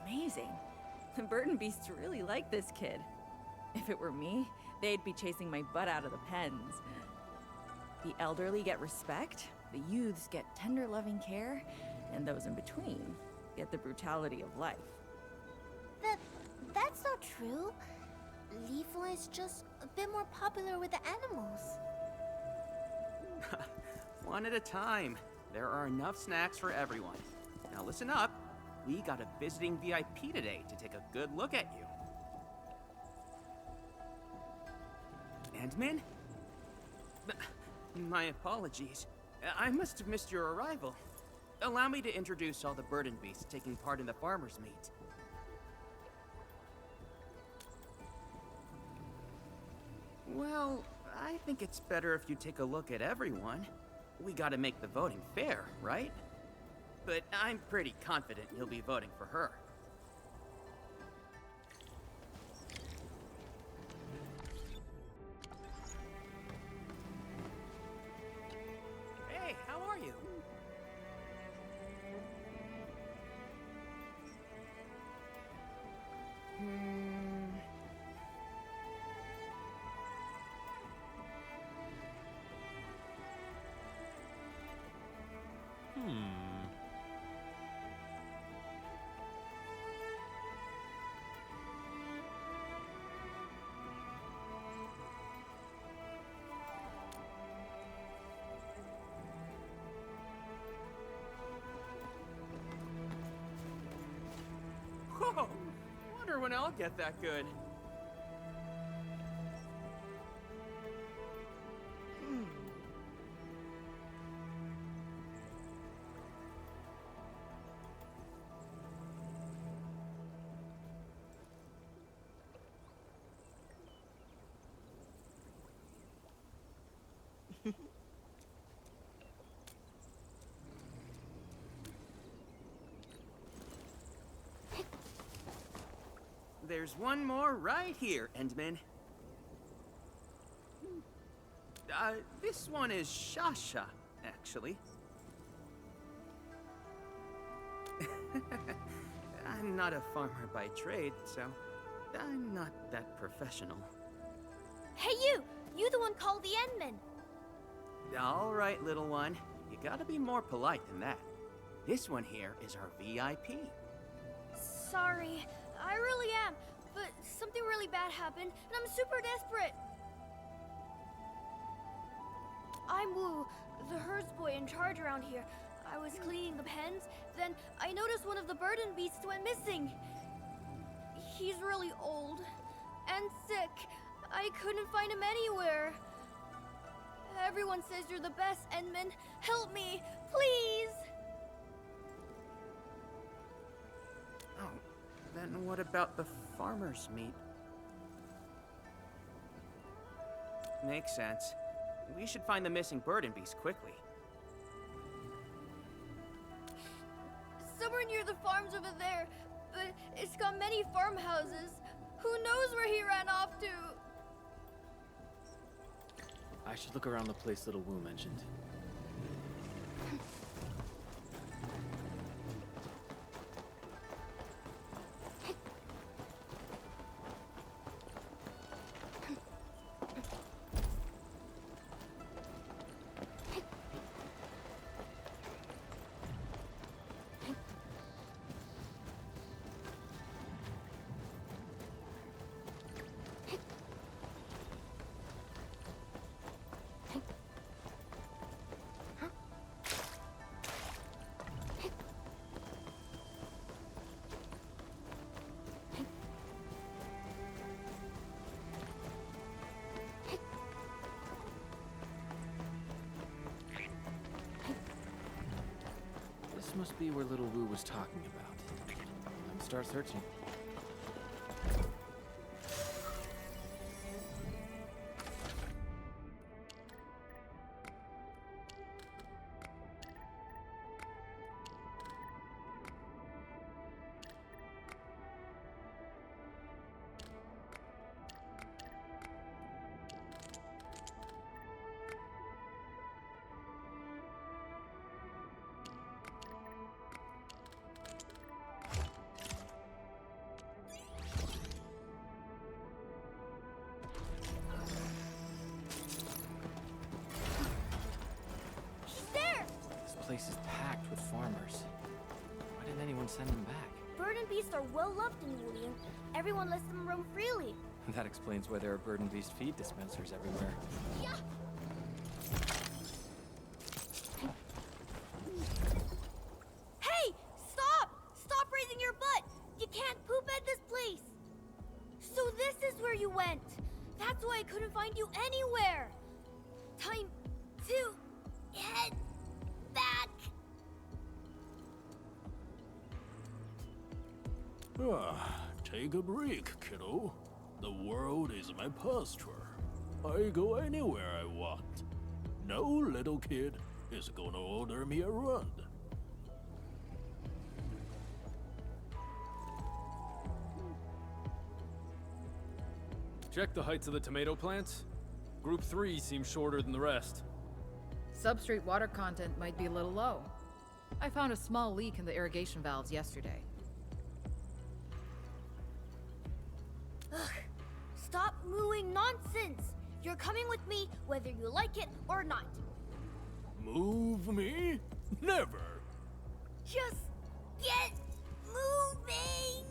Amazing. The Burden Beasts really like this kid. If it were me, they'd be chasing my butt out of the pens. The elderly get respect, the youths get tender loving care, and those in between get the brutality of life. That's not true. Leafo is just a bit more popular with the animals. One at a time. There are enough snacks for everyone. Now listen up. We got a visiting VIP today to take a good look at you. Endman? My apologies. I must have missed your arrival. Allow me to introduce all the Burden Beasts taking part in the farmers' meet. Well, I think it's better if you take a look at everyone. We gotta make the voting fair, right? But I'm pretty confident you'll be voting for her. Hey, how are you? Whoa! Wonder when I'll get that good. There's one more right here, Endman. This one is Shasha, actually. I'm not a farmer by trade, so I'm not that professional. Hey you the one called the Endman. All right, little one. You gotta be more polite than that. This one here is our VIP. Sorry, I really am, but something really bad happened, and I'm super desperate. I'm Wu, the herds boy in charge around here. I was cleaning the pens, then I noticed one of the burden beasts went missing. He's really old and sick. I couldn't find him anywhere. Everyone says you're the best, Endman. Help me, please! Oh, then what about the farmer's meat? Makes sense. We should find the missing burden beast quickly. farms over there, but it's got many farmhouses. Who knows where he ran off to? I should look around the place little Wu mentioned. This must be where little Wu was talking about. Time to start searching. This place is packed with farmers. Why didn't anyone send them back? Bird and beast are well loved in Wulian. Everyone lets them roam freely. That explains why there are bird and beast feed dispensers everywhere. Yeah. Hey! Stop! Stop raising your butt! You can't poop at this place! So this is where you went. That's why I couldn't find you anywhere. Time to head back. Take a break, kiddo. The world is my pasture. I go anywhere I want. No little kid is gonna order me around. Check the heights of the tomato plants. Group 3 seems shorter than the rest. Substrate water content might be a little low. I found a small leak in the irrigation valves yesterday. Ugh. Stop mooing nonsense! You're coming with me whether you like it or not. Move me? Never. Just get moving!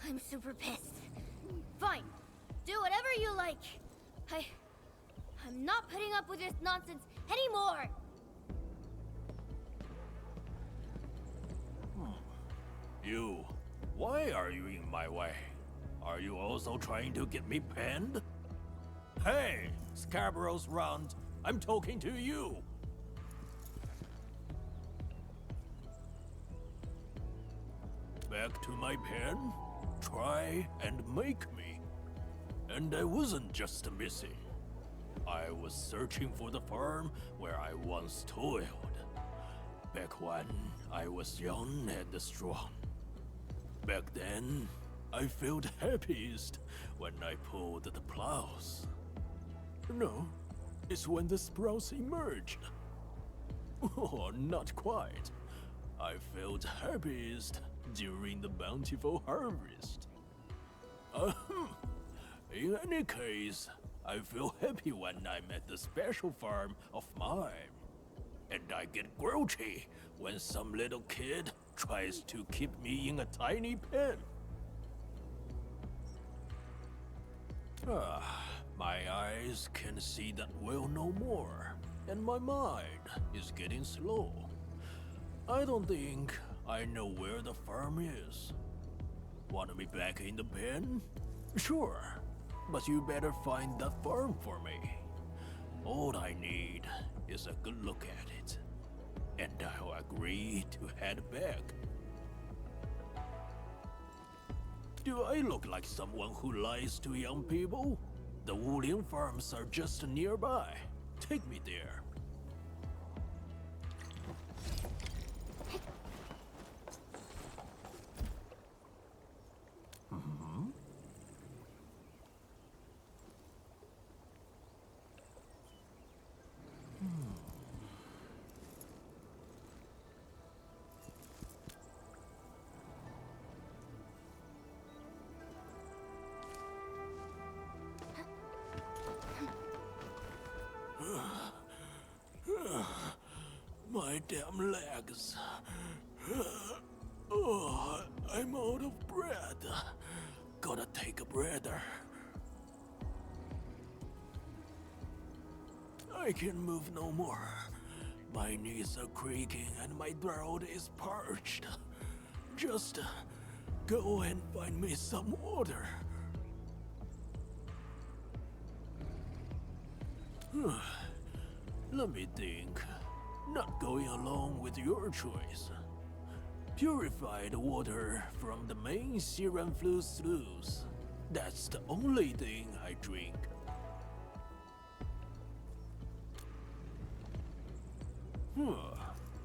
I'm super pissed. Fine. Do whatever you like. I'm not putting up with this nonsense anymore! You, why are you in my way? Are you also trying to get me penned? Hey, Scarborough's round. I'm talking to you. Back to my pen? Try and make me. And I wasn't just missing. I was searching for the farm where I once toiled. Back when I was young and strong. Back then, I felt happiest when I pulled the plows. No, it's when the sprouts emerged. Oh, not quite. I felt happiest during the bountiful harvest. In any case, I feel happy when I'm at the special farm of mine. And I get grouchy when some little kid tries to keep me in a tiny pen. My eyes can see that well no more, and my mind is getting slow. I don't think I know where the farm is. Want me back in the pen? Sure, but you better find that farm for me. All I need is a good look at it, and I'll agree to head back. Do I look like someone who lies to young people? The Wulian farms are just nearby. Take me there. damn legs. Oh, I'm out of breath. Gotta take a breather. I can move no more. My knees are creaking and my throat is parched. Just go and find me some water. Let me think. Not going along with your choice. Purified water from the main serum flu sluice. That's the only thing I drink.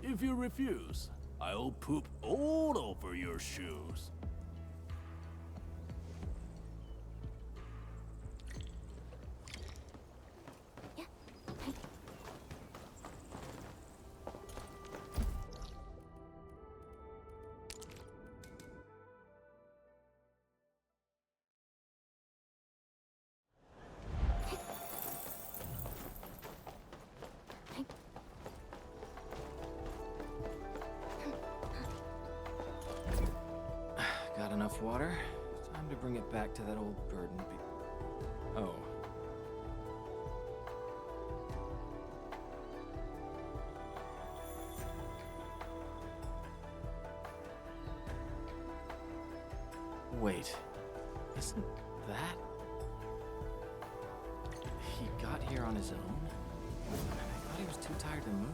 If you refuse, I'll poop all over your shoes. Got enough water? Time to bring it back to that old burden. Oh. Wait. Isn't that... He got here on his own? I thought he was too tired to move.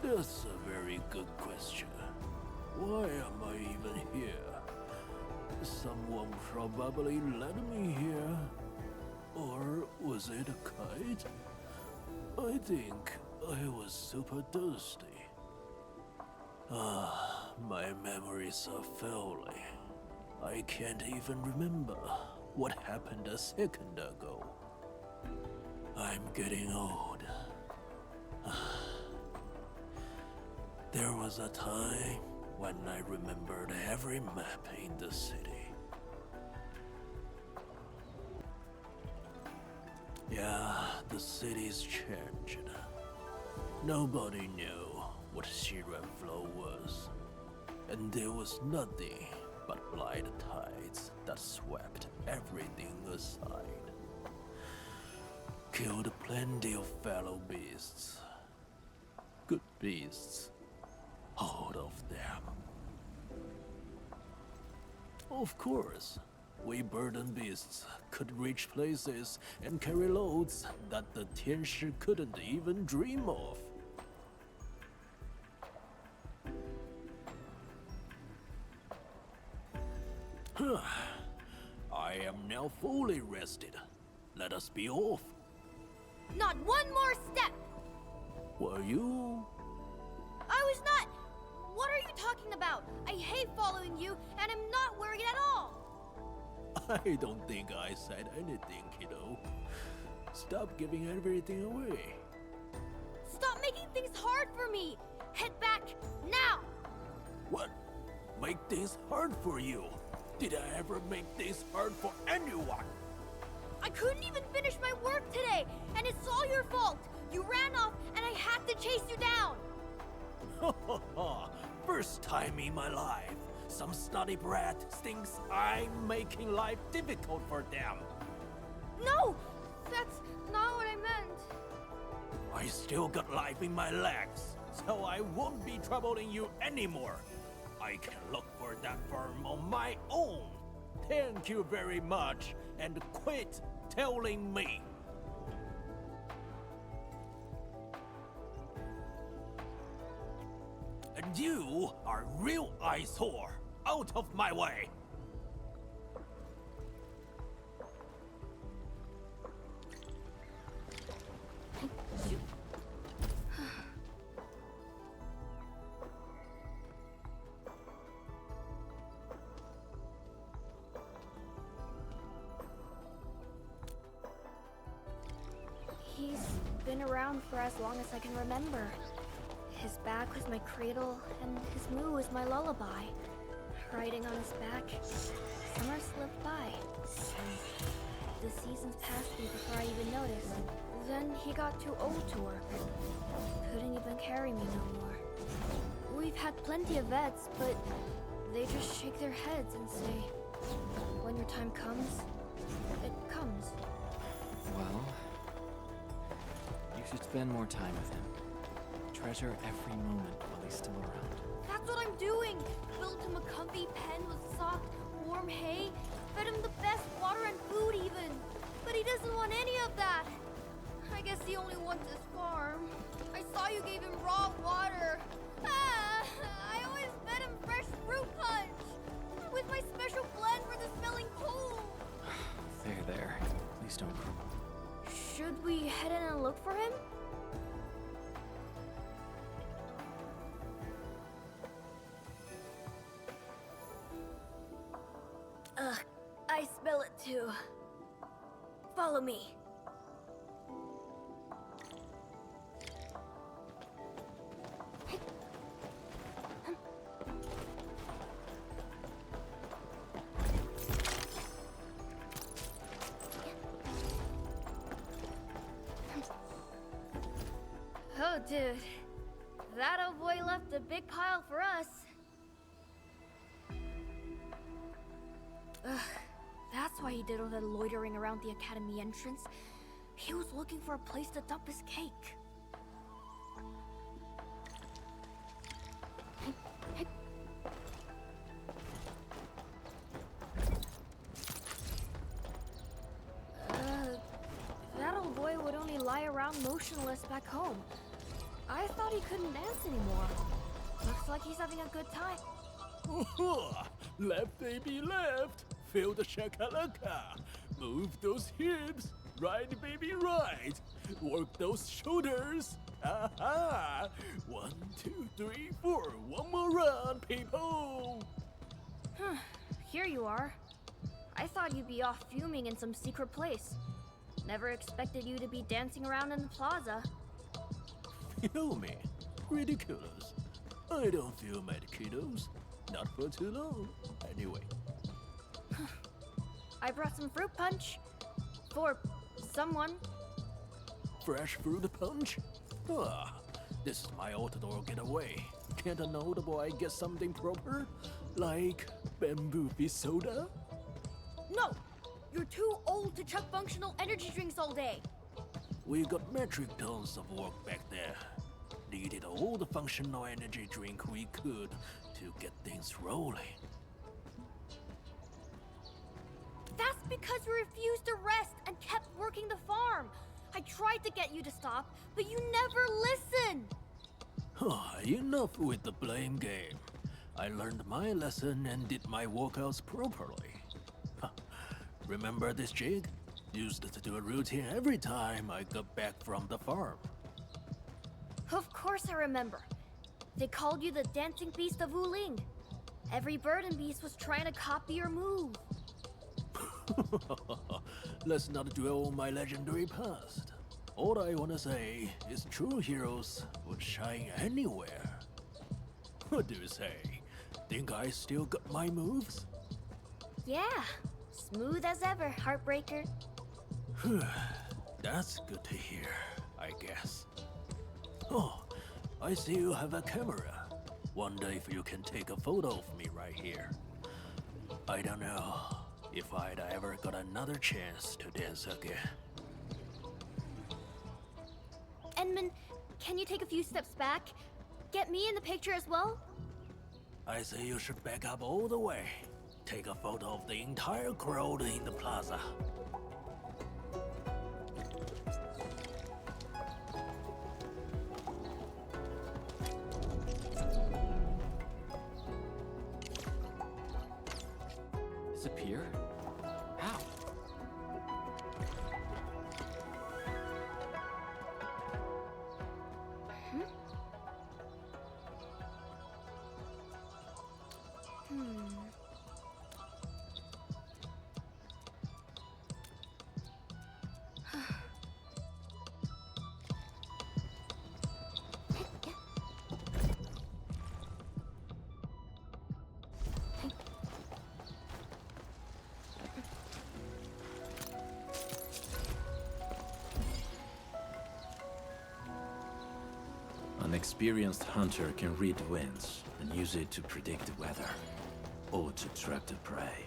That's a very good question. Why am I even here? Someone probably led me here. Or was it a kite? I think I was super thirsty. My memories are failing. I can't even remember what happened a second ago. I'm getting old. There was a time when I remembered every map in the city. Yeah, the city's changed. Nobody knew what serum flow was. And there was nothing but blind tides that swept everything aside. Killed plenty of fellow beasts. Good beasts. All of them. Of course, we burden beasts could reach places and carry loads that the Tianshi couldn't even dream of. I am now fully rested. Let us be off. Not one more step! Were you? I was not! What are you talking about? I hate following you, and I'm not worried at all! I don't think I said anything, kiddo. Stop giving everything away. Stop making things hard for me! Head back, now! What? Make things hard for you? Did I ever make things hard for anyone? I couldn't even finish my work today, and it's all your fault! You ran off, and I had to chase you down! First time in my life, some snotty brat thinks I'm making life difficult for them. No! That's not what I meant. I still got life in my legs, so I won't be troubling you anymore. I can look for that farm on my own. Thank you very much, and quit telling me. And you are real eyesore. Out of my way. He's been around for as long as I can remember. His back was my cradle, and his moo was my lullaby. Riding on his back, summer slipped by, and the seasons passed me before I even noticed. Then he got too old to work. Couldn't even carry me no more. We've had plenty of vets, but they just shake their heads and say, when your time comes, it comes. Well, you should spend more time with him. Treasure every moment while he's still around. That's what I'm doing! Built him a comfy pen with soft, warm hay, fed him the best water and food even. But he doesn't want any of that. I guess he only wants his farm. I saw you gave him raw water. I always fed him fresh fruit punch with my special blend for the smelling coal. There. Please don't cry. Should we head in and look for him? I smell it too. Follow me. Oh, dude. That old boy left a big pile for us. Ugh, that's why he did all that loitering around the academy entrance. He was looking for a place to dump his cake. That old boy would only lie around motionless back home. I thought he couldn't dance anymore. Looks like he's having a good time. Left baby left. Feel the shakalaka. Move those hips. Right baby right. Work those shoulders. Aha! 1, 2, 3, 4. One more round, people. Here you are. I thought you'd be off fuming in some secret place. Never expected you to be dancing around in the plaza. Feel me? Ridiculous. I don't feel mad, kiddos. Not for too long. Anyway. I brought some fruit punch. For someone. Fresh fruit punch? This is my outdoor getaway. Can't a notable boy get something proper? Like bamboo fish soda? No! You're too old to chug functional energy drinks all day. We got metric tons of work back there. Needed all the functional energy drink we could to get things rolling. That's because you refused to rest and kept working the farm. I tried to get you to stop, but you never listen. Enough with the blame game. I learned my lesson and did my workouts properly. Remember this jig? Used to do a routine every time I got back from the farm. Of course I remember. They called you the dancing beast of Wuling. Every bird and beast was trying to copy your move. Let's not dwell on my legendary past. All I wanna say is true heroes would shine anywhere. What do you say? Think I still got my moves? Yeah, smooth as ever, Heartbreaker. That's good to hear, I guess. Oh, I see you have a camera. Wonder if you can take a photo of me right here. I don't know if I'd ever got another chance to dance again. Endman, can you take a few steps back? Get me in the picture as well? I say you should back up all the way. Take a photo of the entire crowd in the plaza. Disappear? How? experienced hunter can read the winds and use it to predict the weather, or to track the prey.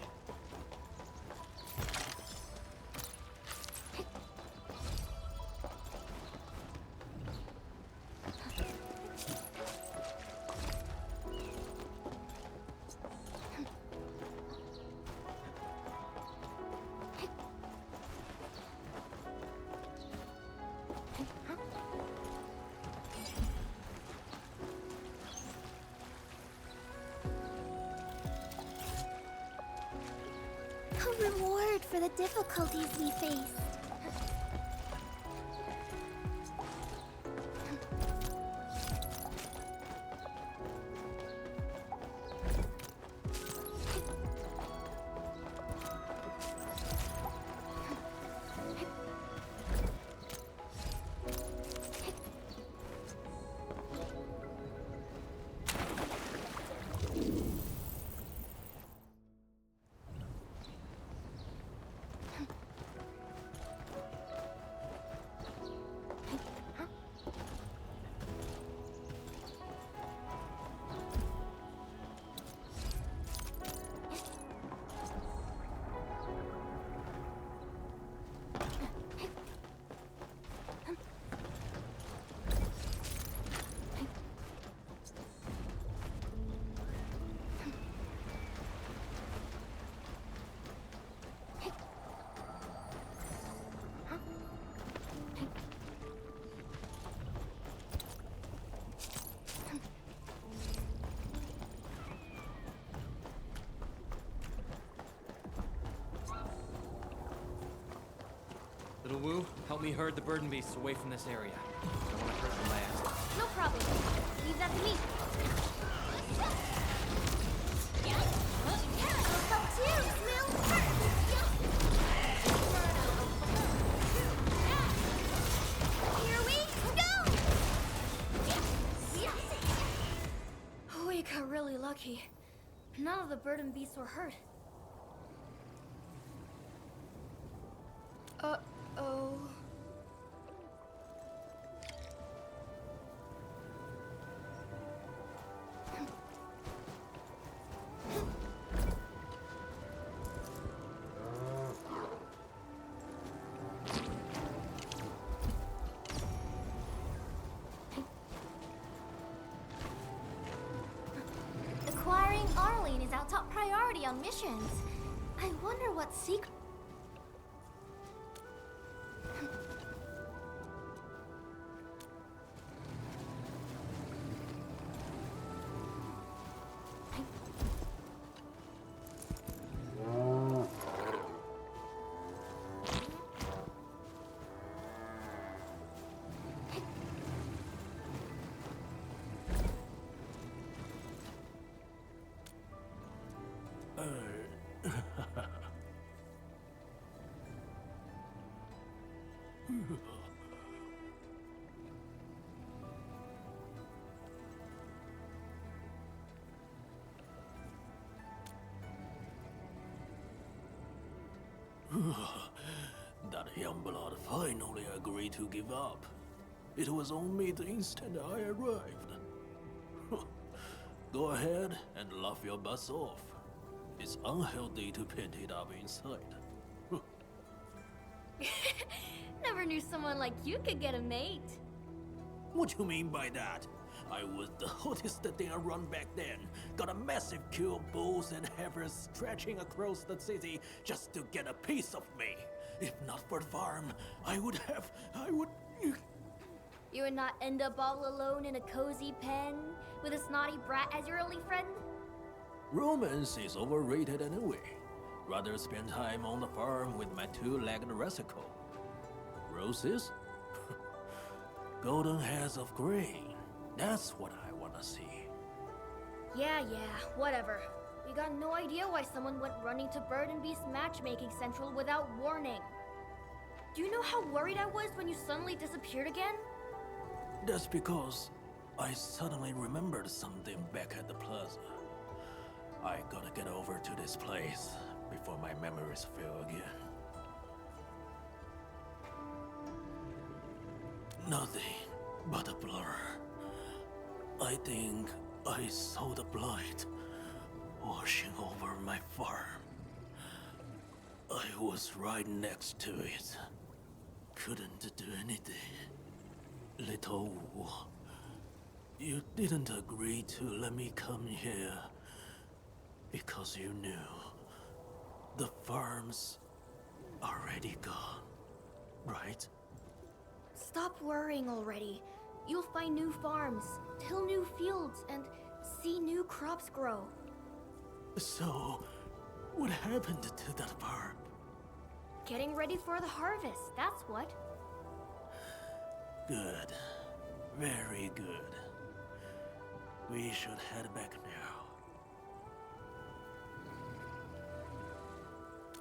A reward for the difficulties we faced. Little Wu, help me herd the burden beasts away from this area. I don't want to hurt them by accident. No problem. Leave that to me. Here we go! We got really lucky. None of the burden beasts were hurt. Uh-oh. Acquiring Arlene is our top priority on missions. I wonder what secret... That Youngblood finally agreed to give up. It was on me the instant I arrived. Go ahead and laugh your butts off. It's unhealthy to paint it up inside. Never knew someone like you could get a mate. What you mean by that? I was the hottest thing around back then. Got a massive queue of bulls and heifers stretching across the city just to get a piece of me. If not for the farm, I would... You would not end up all alone in a cozy pen with a snotty brat as your only friend? Romance is overrated anyway. Rather spend time on the farm with my two-legged rascal. Roses? Golden heads of grain. That's what I want to see. Yeah, whatever. We got no idea why someone went running to Bird and Beast Matchmaking Central without warning. Do you know how worried I was when you suddenly disappeared again? That's because I suddenly remembered something back at the plaza. I gotta get over to this place before my memories fail again. Nothing but a blur. I think I saw the blight washing over my farm. I was right next to it. Couldn't do anything. Little Wu, you didn't agree to let me come here because you knew the farm's already gone, right? Stop worrying already. You'll find new farms, till new fields, and see new crops grow. So, what happened to that farm? Getting ready for the harvest, that's what. Good. Very good. We should head back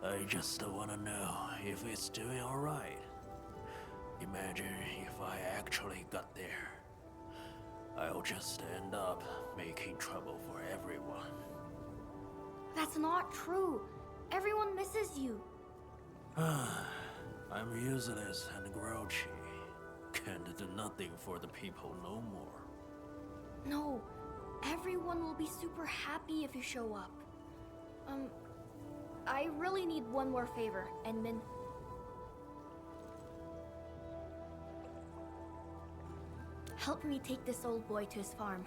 now. I just wanna know if it's doing alright. Imagine if I actually got there. I'll just end up making trouble for everyone. That's not true. Everyone misses you. I'm useless and grouchy. Can't do nothing for the people no more. No, everyone will be super happy if you show up. I really need one more favor, Endman. Help me take this old boy to his farm.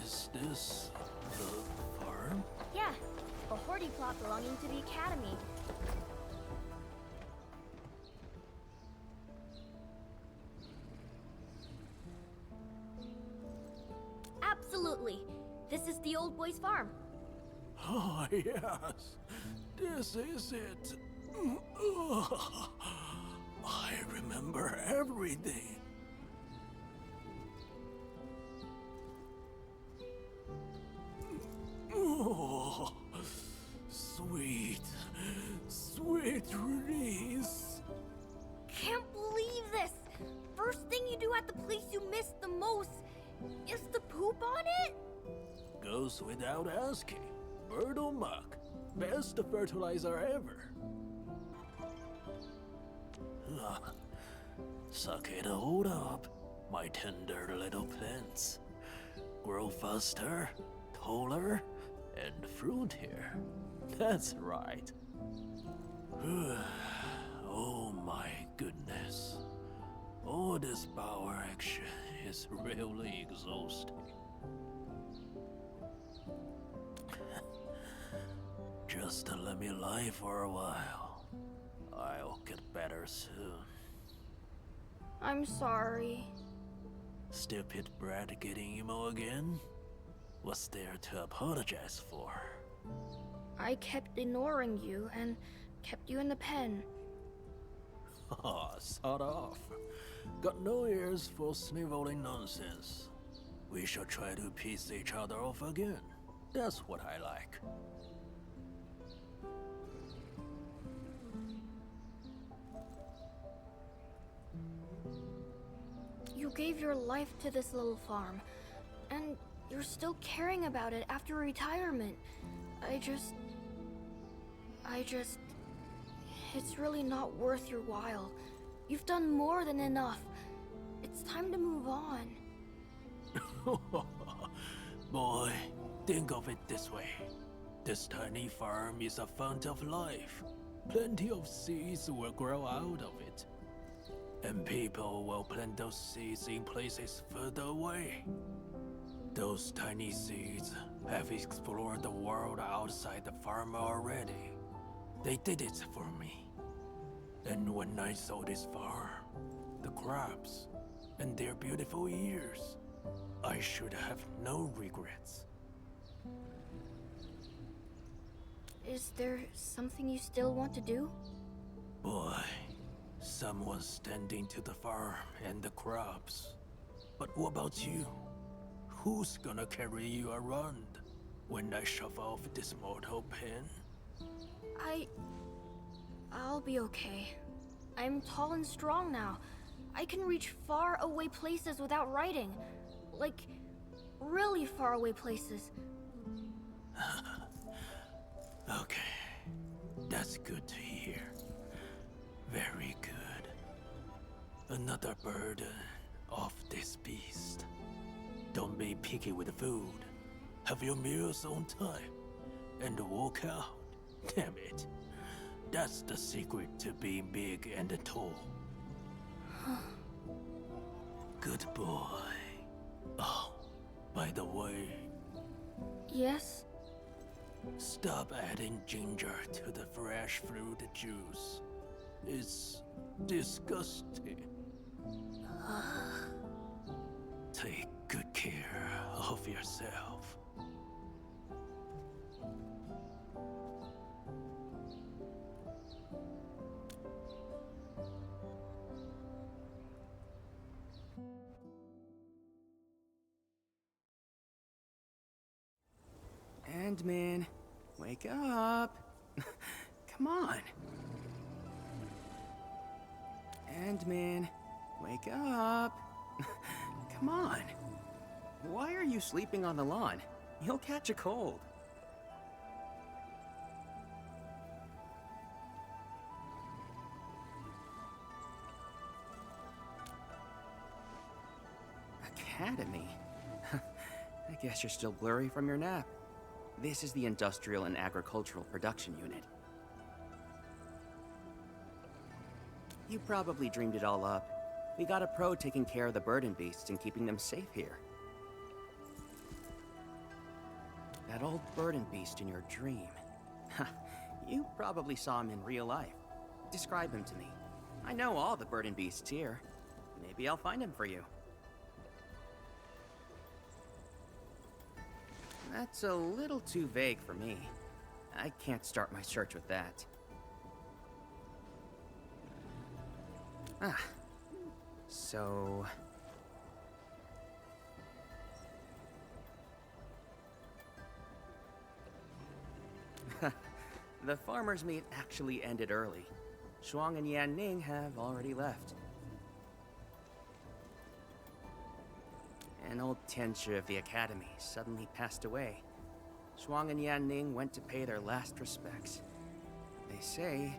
Is this the farm? Yeah, a hoardy plot belonging to the Academy. Absolutely. This is the old boy's farm. Oh, yes. This is it. I remember everything. Oh, sweet, sweet release. Can't believe this! First thing you do at the place you miss the most is to poop on it? Goes without asking. Myrtle muck. Best fertilizer ever. Suck it all up, my tender little plants. Grow faster, taller, and fruitier. That's right. Oh my goodness. All this power action is really exhausting. Just let me lie for a while. I'll get better soon. I'm sorry. Stupid brat getting emo again? What's there to apologize for? I kept ignoring you and kept you in the pen. Oh, sod off. Got no ears for sniveling nonsense. We should try to piss each other off again. That's what I like. You gave your life to this little farm, and you're still caring about it after retirement. It's really not worth your while. You've done more than enough. It's time to move on. Boy, think of it this way. This tiny farm is a fount of life. Plenty of seeds will grow out of it. And people will plant those seeds in places further away. Those tiny seeds have explored the world outside the farm already. They did it for me. And when I saw this farm, the crops, and their beautiful ears, I should have no regrets. Is there something you still want to do? Boy, someone's tending to the farm and the crops. But what about you? Who's gonna carry you around when I shove off this mortal pen? I'll be okay. I'm tall and strong now. I can reach far away places without writing. Like, really far away places. Okay. That's good to hear. Very good. Another burden off this beast. Don't be picky with the food. Have your meals on time. And walk out. Damn it. That's the secret to being big and tall. Good boy. Oh, by the way... Yes? Stop adding ginger to the fresh fruit juice. It's disgusting. Take good care of yourself. Endman, wake up. Come on. Endman, wake up. Come on. Why are you sleeping on the lawn? You'll catch a cold. Academy? I guess you're still blurry from your nap. This is the Industrial and Agricultural Production Unit. You probably dreamed it all up. We got a pro taking care of the burden beasts and keeping them safe here. That old burden beast in your dream. You probably saw him in real life. Describe him to me. I know all the burden beasts here. Maybe I'll find him for you. That's a little too vague for me. I can't start my search with that. So... The farmers' meet actually ended early. Shuang and Yan Ning have already left. An old teacher of the academy suddenly passed away. Shuang and Yan Ning went to pay their last respects. They say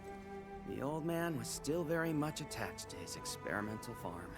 the old man was still very much attached to his experimental farm.